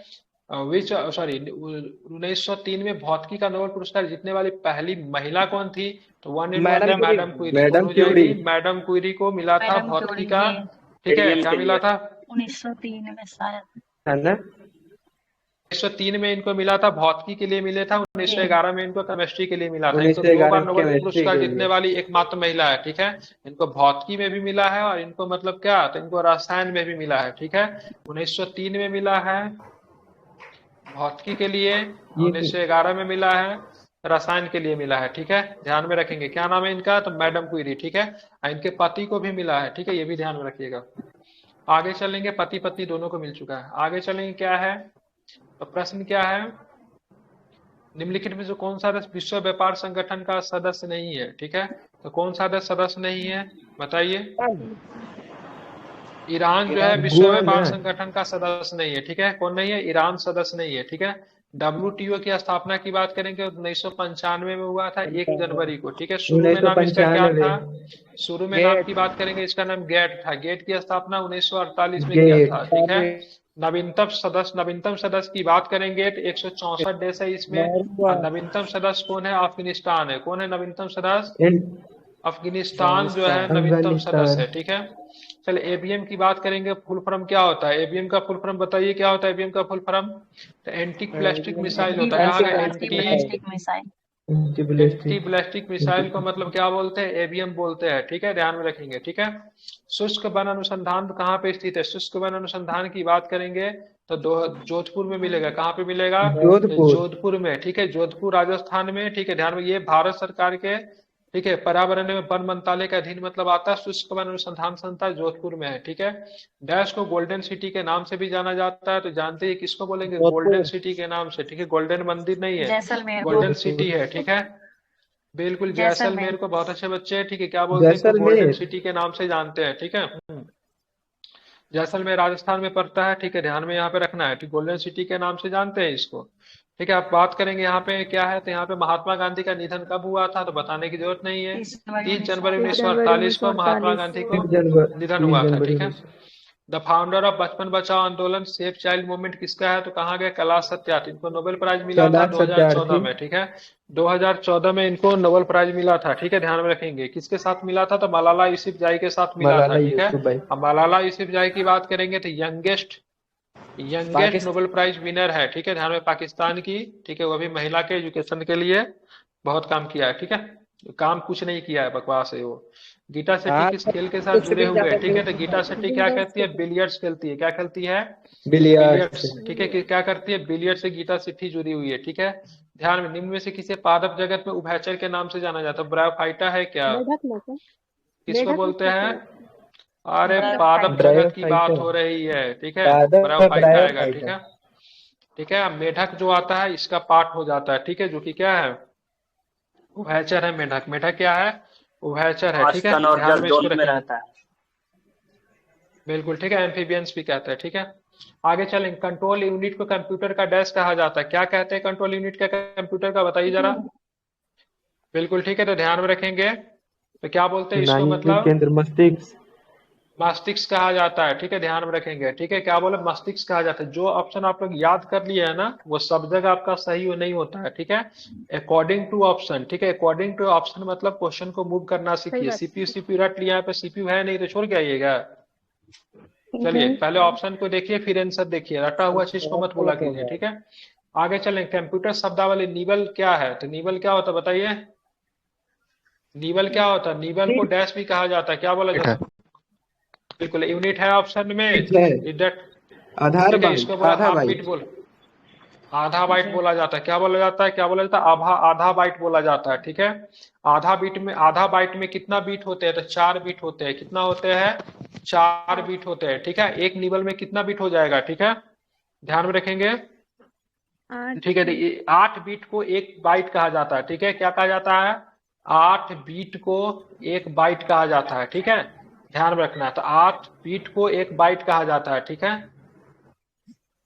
1903 में भौतिकी का नोबेल पुरस्कार जीतने वाली पहली महिला कौन थी? तो मैडम क्यूरी। मैडम क्यूरी को मिला था भौतिकी का, ठीक है, क्या मिला था? 1903 में शायद। है ना? 1903 में इनको मिला था भौतिकी के लिए मिले था, 1911 में इनको केमिस्ट्री के लिए मिला था। उन्नीस इनको सौ 2 बार ग्यारह नोबेल केमिस्ट्री पुरस्कार के जीतने लिए। वाली एकमात्र महिला है, ठीक है। इनको भौतिकी में भी मिला है और इनको मतलब क्या, तो इनको रसायन में भी मिला है, ठीक है। 1903 में मिला है भौतिकी के लिए, ये 1911 में मिला है रसायन के लिए मिला है, ठीक है। ध्यान में रखेंगे। क्या नाम है इनका, तो मैडम क्यूरी, ठीक है। और इनके पति को भी मिला है, ठीक है, ये भी ध्यान में रखिएगा। आगे चलेंगे, पति पत्नी दोनों को मिल चुका है। आगे चलेंगे, क्या है, तो प्रश्न क्या है, निम्नलिखित में से कौन सा देश विश्व व्यापार संगठन का सदस्य नहीं है, ठीक है। तो कौन सा देश सदस्य नहीं है, बताइए। ईरान जो है विश्व गोवा व्यापार ना। संगठन का सदस्य नहीं है, ठीक है। कौन नहीं है, ईरान सदस्य नहीं है, ठीक है। WTO की स्थापना की बात करेंगे 1995 में हुआ था 1 जनवरी को, ठीक है। शुरू में नाम इसका क्या 1995 था, शुरू में नाम की बात करेंगे इसका नाम गेट था। गेट की स्थापना 1948 में किया गेट। था, ठीक है। नवीनतम सदस्य की बात करेंगे तो 164 देश है इसमें। और नवीनतम सदस्य कौन है, अफगानिस्तान है। कौन है नवीनतम सदस्य, अफगानिस्तान जो है नवीनतम सदस्य है, ठीक है। चलिए एबीएम की बात करेंगे, फुल फॉर्म क्या होता है, एबीएम का फुल फॉर्म बताइए क्या होता है एबीएम का फुल फॉर्म, तो एंटी बैलिस्टिक मिसाइल होता है। कहा गया ballistic missile. Anti ballistic missile को मतलब क्या बोलते हैं, एबीएम बोलते हैं, ठीक है। ध्यान में रखेंगे, ठीक है। शुष्क वन अनुसंधान कहाँ पे स्थित है, शुष्क वन अनुसंधान की बात करेंगे तो जोधपुर में मिलेगा। कहाँ पे मिलेगा, जोधपुर। जोधपुर में, ठीक है। जोधपुर राजस्थान में, ठीक है। ध्यान में, ये भारत सरकार के, ठीक है, पर्यावरण में वन मंत्रालय के अधीन मतलब आता है। शुष्क वन अनुसंधान संस्था जोधपुर में है, ठीक है। डैश को गोल्डन सिटी के नाम से भी जाना जाता है, तो जानते हैं किसको बोलेंगे, गोल्डन सिटी के नाम से, ठीक है। गोल्डन मंदिर नहीं है, जैसलमेर को। गोल्डन सिटी है, ठीक है। बिल्कुल, जैसलमेर। जैसलमेर को बहुत अच्छे बच्चे, ठीक है। क्या बोलते हैं, इसको गोल्डन जैसलमेर। सिटी के नाम से जानते हैं, ठीक है। जैसलमेर राजस्थान में पड़ता है, ठीक है। ध्यान में यहाँ पे रखना है, ठीक, गोल्डन सिटी के नाम से जानते हैं इसको, ठीक है। आप बात करेंगे यहाँ पे क्या है, तो यहाँ पे महात्मा गांधी का निधन कब हुआ था, तो बताने की जरूरत नहीं है। 30 जनवरी 1948 को महात्मा गांधी को निधन हुआ था, ठीक है। द फाउंडर ऑफ बचपन बचाओ आंदोलन सेफ चाइल्ड मूवमेंट किसका है, तो कहाँ गए, कैलाश सत्यार्थी। इनको नोबेल प्राइज मिला था कैलाश 2014 सत्यार्थी। में, ठीक है। 2014 में इनको नोबेल प्राइज मिला था, ठीक है। ध्यान में रखेंगे किसके साथ मिला था, तो मलाला यूसुफजई के साथ मिला था, मलाला ठीक है। यूसुफजई। अब मलाला यूसुफजई की बात करेंगे तो यंगेस्ट नोबेल प्राइज विनर है, ठीक है। ध्यान में, पाकिस्तान की, ठीक है। वो भी महिला के एजुकेशन के लिए बहुत काम किया है, ठीक है। काम कुछ नहीं किया है, बकवास है वो। गीता शेट्टी किस खेल के साथ जुड़े हुए हैं, ठीक है। तो गीता शेट्टी क्या कहती है, बिलियर्ड्स खेलती है। क्या खेलती है, बिलियर्ड्स, ठीक है। क्या करती है, बिलियर्ड्स से गीता शेट्टी जुड़ी हुई है, ठीक है। ध्यान में, निम्न में से किसे पादप जगत में उभयचर के नाम से जाना जाता है, ब्रायोफाइटा है क्या, किसको बोलते हैं, अरे पादप जगत की बात हो रही है, ठीक है। ब्रायोफाइटा आएगा, ठीक है, ठीक है। मेढक जो आता है इसका पार्ट हो जाता है, ठीक है, जो कि क्या है, उभयचर है। मेढक, मेढक क्या है, उभयचर है, ठीक है। ध्यान में इसको रखें, बिल्कुल, ठीक है। एम्फीबियंस भी कहते हैं, ठीक है। आगे चलें, कंट्रोल यूनिट को कंप्यूटर का डैश कहा जाता है। क्या कहते हैं कंट्रोल यूनिट का कंप्यूटर का, बताइए जरा। बिल्कुल, ठीक है। तो ध्यान में रखेंगे, तो क्या बोलते हैं इसको, मतलब केंद्र, मस्तिष्क। मस्तिष्क कहा जाता है, ठीक है। ध्यान में रखेंगे, ठीक है। क्या बोले, मस्तिष्क कहा जाता है। जो ऑप्शन आप लोग याद कर लिए है ना, वो सब जगह आपका सही नहीं होता है, ठीक है। अकॉर्डिंग टू ऑप्शन, ठीक है। अकॉर्डिंग टू ऑप्शन मतलब क्वेश्चन को मूव करना सीखिए। सीपीयू रट लिया, पे सीपीयू है नहीं तो छोड़ के आइएगा। चलिए पहले ऑप्शन को देखिए फिर आंसर देखिए, रटा हुआ चीज को मत बोला कीजिए, ठीक है। आगे चलें, कंप्यूटर शब्दावली निबल क्या है, तो निबल क्या होता है बताइए। निबल क्या होता है, निबल को डैश भी कहा जाता है। क्या बोला जाता है, बिल्कुल यूनिट है ऑप्शन में, आधार बाइट, इसको बोला आधा हाफ बाइट। बीट बोल, आधा बाइट बोला जाता है। क्या बोला जाता है, क्या बोला जाता है, आधा बाइट बोला जाता है, ठीक है। आधा बाइट में कितना बीट होते हैं, तो 4 बीट होते हैं। कितना होते हैं, 4 बीट होते हैं, ठीक है। एक निबल में कितना बीट हो जाएगा, ठीक है। ध्यान में रखेंगे, ठीक है। 8 बीट को 1 बाइट कहा जाता है, ठीक है। क्या कहा जाता है, 8 बीट को 1 बाइट कहा जाता है, ठीक है। ध्यान में रखना है, तो 8 बीट को 1 बाइट कहा जाता है, ठीक है।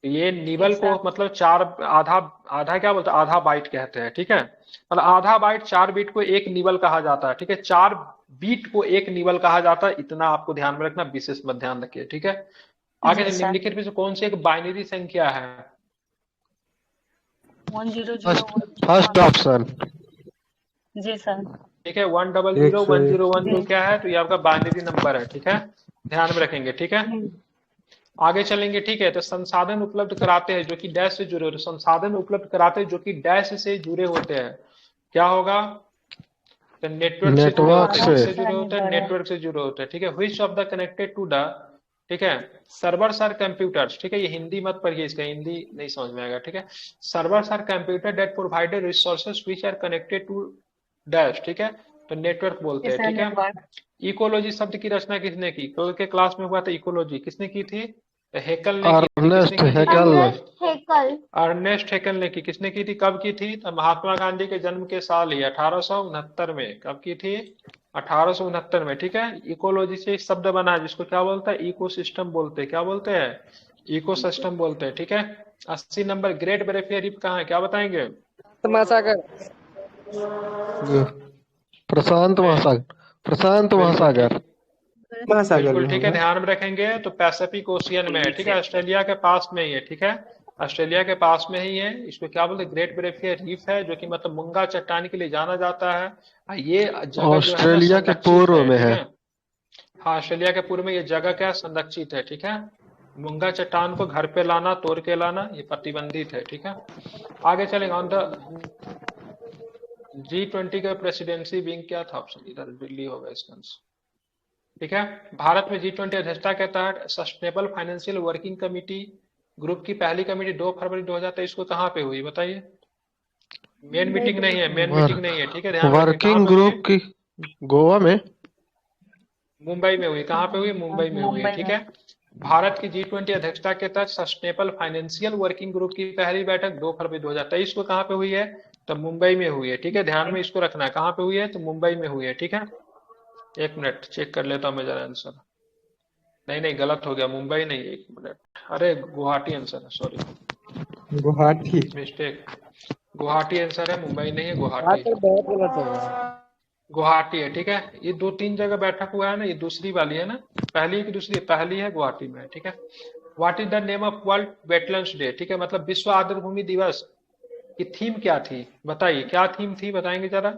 ये निबल को मतलब 4 आधा क्या बोलते हैं, आधा बाइट कहते हैं, ठीक है। मतलब आधा बाइट 4 बीट को 1 निबल कहा जाता है, ठीक है। 4 बीट को 1 निबल कहा जाता है, इतना आपको ध्यान में रखना, विशेष मत ध्यान रखिए, ठीक है। आगे निम्नलिखित में से कौन सी एक बाइनरी संख्या है, 100 फर्स्ट ऑप्शन। जी सर। ठीक है। 1001012 क्या है, तो ये आपका बाइनरी नंबर है, ठीक है। ध्यान में रखेंगे, ठीक है। आगे चलेंगे, ठीक है। तो संसाधन उपलब्ध कराते हैं जो कि डैश से जुड़े होते हैं, संसाधन उपलब्ध कराते हैं जो कि डैश से जुड़े होते हैं, क्या होगा? तो नेटवर्क से जुड़े नेटवर्क होते हैं, से। किससे जुड़े होते हैं? नेटवर्क से जुड़े होते हैं, ठीक है। Which of the connected to the, ठीक है, सर्वर्स आर कंप्यूटर्स, ठीक है। ये हिंदी मत पढ़िए, इसका हिंदी नहीं समझ में आएगा, ठीक है। Servers are computer that provided resources which are connected to dash, ठीक है। तो नेटवर्क बोलते हैं, ठीक है। इकोलॉजी शब्द की रचना किसने की? कल के क्लास में हुआ था इकोलॉजी, किसने की थी? तो हेकल ने की थी। अर्नेस्ट किसने की थी? हेकल। अर्नेस्ट हेकल ने की। किसने की थी? कब की थी? तो महात्मा गांधी के जन्म के साल ही 1869 में। कब की थी? 1869 में, ठीक है। इकोलॉजी से एक शब्द बना है जिसको क्या बोलते हैं? इकोसिस्टम बोलते हैं। क्या बोलते हैं? इकोसिस्टम बोलते हैं, ठीक है। 80 नंबर, ग्रेट बैरियर रीफ कहाँ है? क्या बताएंगे? महासागर। प्रशांत महासागर। प्रशांत बिल्कुल महासागर। महासागर बिल्कुल, में ठीक है। होगा। ध्यान में रखेंगे तो पैसिफिक ओशियन में है, ठीक है। ऑस्ट्रेलिया के पास में ही है, ठीक है। ऑस्ट्रेलिया के पास में ही है। इसको क्या बोलते हैं? ग्रेट बैरियर रीफ है, जो कि मतलब मूंगा चट्टान के लिए जाना जाता है। ये जगह जो है ना ऑस्ट्रेलिया के संरक्षित पूर्व है, में ठीक है। है। हाँ, ऑस्ट्रेलिया के पूर्व में ये जगह क्या है? संरक्षित है, ठीक है। मूंगा चट्टान को घर पे लाना, तोड़ के लाना, ये प्रतिबंधित है, ठीक है। आगे चलेंगे। ऑन द G20 का प्रेसिडेंसी विंग क्या था? ऑप्शन इधर दिल्ली होगा इसका आंसर, ठीक है। भारत में G20 अध्यक्षता के तहत sustainable financial working committee group की पहली कमेटी 2 फरवरी 2023 को कहाँ पे हुई? बताइए। मेन मीटिंग नहीं है, मेन मीटिंग नहीं है, ठीक है। ध्यान रखें, कहाँ वर्किंग पे हुई? ग्रुप की गोवा में। मुंबई में हुई। कहाँ पे हुई? मुंबई में हुई, ठीक है। भारत की G20 अध्यक्षता के तहत सस्टेनेबल फाइनेंशियल वर्किंग ग्रुप की पहली बैठक 2 फरवरी 2023 को कहाँ पे हुई है? तो मुंबई में हुई है, ठीक है। ध्यान में इसको रखना है, कहाँ पे हुई है? तो मुंबई में हुई है, ठीक है। एक मिनट चेक कर लेता हूँ मैं जरा आंसर। नहीं नहीं, गलत हो गया, मुंबई नहीं, एक मिनट। अरे गुवाहाटी आंसर है, sorry, Guwahati. Mistake. Guwahati answer है, मुंबई नहीं है, हाँ गुवाहाटी। तो बहुत गलत हो गया। गुवाहाटी है, ठीक है। ये 2-3 जगह बैठक हुआ है ना, ये दूसरी वाली है ना, पहली की दूसरी? पहली है, गुवाहाटी में है, ठीक है। What is the name of world wetlands day, ठीक है, मतलब विश्व आर्द्र भूमि दिवस की थीम क्या थी? बताइए, क्या थीम थी, बताएंगे जरा,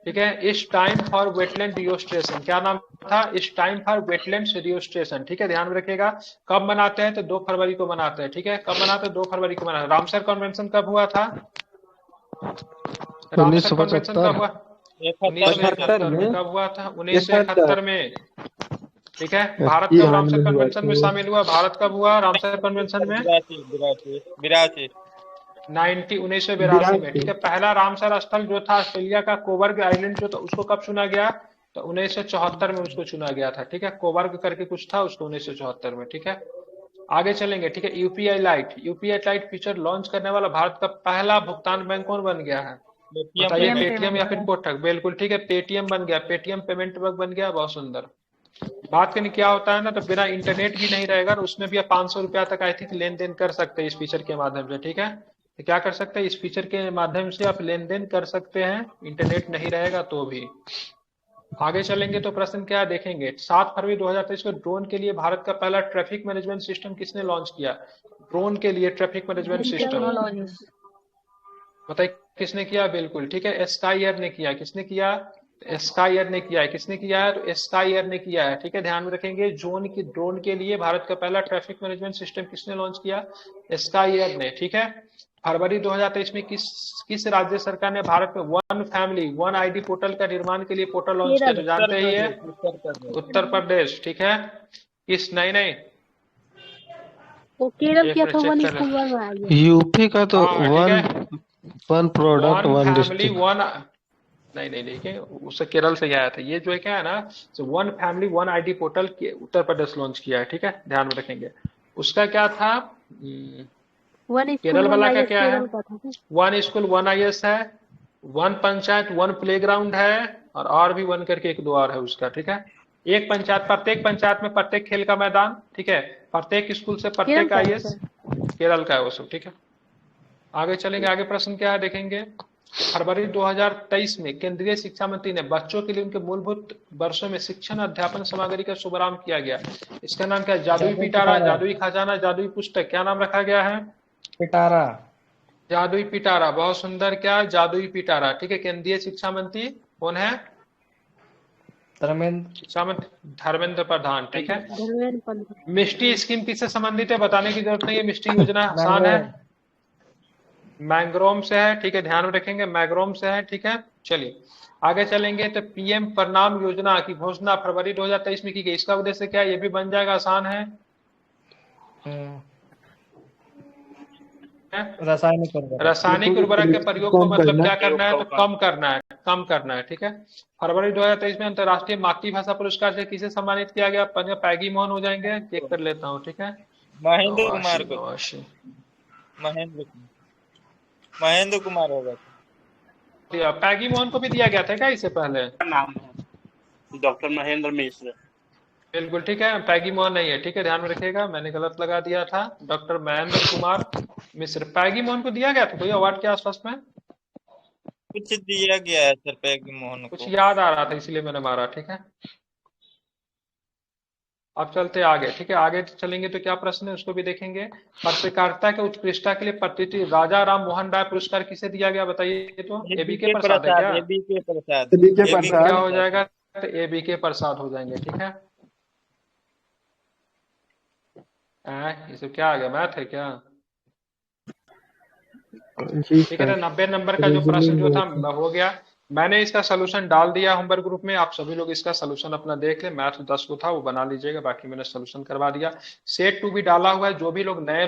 ठीक है। इस टाइम फॉर वेटलैंड रियोस्ट्रेशन, क्या नाम था? इस टाइम फॉर वेटलैंड रियोस्ट्रेशन, ठीक है। ध्यान में रखिएगा। कब मनाते हैं? तो 2 फरवरी को मनाते हैं, ठीक है। कब मनाते हैं? 2 फरवरी को मनाते हैं। रामसर कन्वेंशन कब हुआ था? रामसर कन्वेंशन कब 1975। हुआ? 1971 में। कब हुआ था? 1971 में, ठीक है। भारत ये कब रामसर में हुआ कन्वेंशन में था। शामिल हुआ? भारत कब हुआ रामसर कन्वेंशन में? 82 1982 में, ठीक है। पहला रामसर स्थल जो था ऑस्ट्रेलिया का कोबर्ग आइलैंड जो था, उसको कब चुना गया? तो 1974 में उसको चुना गया था, ठीक है। कोबर्ग करके कुछ था उसको 1974 में, ठीक है। आगे चलेंगे, ठीक है। यूपीआई लाइट फीचर लॉन्च करने वाला भारत का पहला भुगतान बैंक कौन बन गया है? बताइए। पेटीएम या फिर कोटक? बिल्कुल, ठीक है, पेटीएम बन गया। पेटीएम पेमेंट बैंक बन गया, बहुत सुंदर। बात करनी क्या होता है ना, तो बिना इंटरनेट भी नहीं रहेगा, उसमें भी आप 500 रुपया तक आई थिंक लेन देन कर सकते हैं इस फीचर के माध्यम से, ठीक है। तो क्या कर सकते हैं? इस फीचर के माध्यम से आप लेन देन कर सकते हैं, इंटरनेट नहीं रहेगा तो भी। आगे चलेंगे तो प्रश्न क्या देखेंगे। 7 फरवरी 2023 को ड्रोन के लिए भारत का पहला ट्रैफिक मैनेजमेंट सिस्टम किसने लॉन्च किया? ड्रोन के लिए ट्रैफिक मैनेजमेंट सिस्टम बताइए किसने किया? बिल्कुल, ठीक है, स्काई एयर ने किया। किसने किया? स्काई एयर ने किया है। किसने किया है? तो स्काई एयर ने किया है, ठीक है। ध्यान में रखेंगे, ड्रोन के लिए भारत का पहला ट्रैफिक मैनेजमेंट सिस्टम किसने लॉन्च किया? स्काई एयर ने, ठीक है। फरवरी 2023 में किस राज्य सरकार ने भारत में one family one ID portal का निर्माण के लिए पोर्टल लॉन्च किया? तो जानते ही है, उत्तर प्रदेश, ठीक है। किस? नहीं नहीं, वो केरल एक किया मिनट था, चेक वन कर स्कूल ले। वन आ गया। यूपी का तो हाँ, ठीक है। One product one one family district. One, नहीं नहीं, देखिए उससे केरल से ही आया था। ये जो है क्या है ना, तो one family one ID portal Uttar Pradesh launch किया है, ठीक है। ध्यान में रखेंगे। उसका क्या था? वन स्कूल केरल वन वाला का आईएएस क्या है? केरल का था। वन स्कूल वन आईएएस है, वन पंचायत वन प्लेग्राउंड है, और भी वन करके एक दो और है उसका, ठीक है। एक पंचायत, प्रत्येक पंचायत में प्रत्येक खेल का मैदान, ठीक है। प्रत्येक स्कूल से केरल प्रत्येक का है आईएएस, सर। केरल का है वो सब, ठीक है। आगे चलेंगे। आगे प्रश्न क्या है देखेंगे। फरवरी 2023 में केंद्रीय शिक्षा मंत्री ने बच्चों के लिए उनके मूलभूत वर्षों में शिक्षण अध्यापन सामग्री का शुभारंभ किया गया। इसका नाम क्या है? जादुई पिटारा, जादुई खजाना, जादुई पुस्तक, क्या नाम रखा गया है? पिटारा। जादुई पिटारा, बहुत सुंदर। क्या? जादुई पिटारा, ठीक है। केंद्रीय शिक्षा मंत्री कौन है? धर्मेंद्र प्रधान, ठीक है। धर्मेंद्र प्रधान। मिष्टी स्कीम किससे संबंधित है, बताने की जरूरत नहीं है। मिष्टी योजना आसान है, मैंग्रोव से है, ठीक है, ध्यान में रखेंगे, मैंग्रोव से है, ठीक है। चलिए आगे चलेंगे। तो पीएम प्रणाम योजना की घोषणा फरवरी 2023 में की गई, इसका उद्देश्य क्या है, ये भी बन जाएगा, आसान है। रासायनिक उर्वरक के प्रयोग को मतलब क्या करना है, तो कम करना है, ठीक है। फरवरी 2023 में अंतर्राष्ट्रीय मातृभाषा पुरस्कार से किसे सम्मानित किया गया, पैगी मोहन हो जाएंगे, चेक कर लेता हूँ, ठीक है। महेंद्र कुमार को, नवाशी। महेंद्र कुमार होगा। पैगी मोहन को भी दिया गया था क्या इससे पहले, नाम है डॉक्टर महेंद्र मिश्र। बिल्कुल ठीक है, पैगी मोहन नहीं है, ठीक है, ध्यान में रखिएगा, मैंने गलत लगा दिया था। डॉक्टर महेंद्र कुमार मिश्र, पैगी मोहन को दिया गया था कोई अवार्ड के आसपास में, कुछ दिया गया है सर पैगी मोहन को, कुछ याद आ रहा था इसलिए मैंने मारा, ठीक है। अब चलते आगे, ठीक है, आगे चलेंगे तो क्या प्रश्न है उसको भी देखेंगे। पत्रकारिता के उत्कृष्टता के लिए प्रतिष्ठित राजा राम मोहन राय पुरस्कार किसे दिया गया, बताइए तो। एबीके प्रसाद है क्या, एबीके प्रसाद, क्या हो जाएगा, तो एबीके प्रसाद हो जाएंगे, ठीक है। ये सब क्या आ गया, मैथ है क्या, ठीक है। 90 नंबर का जो प्रश्न जो था हो गया, मैंने इसका सोल्यूशन डाल दिया होमवर्क ग्रुप में, आप सभी लोग इसका सोल्यूशन अपना देख लें। मैथ 10 को था वो बना लीजिएगा, बाकी मैंने सोल्यूशन करवा दिया। सेट 2 भी डाला हुआ है, जो भी लोग नए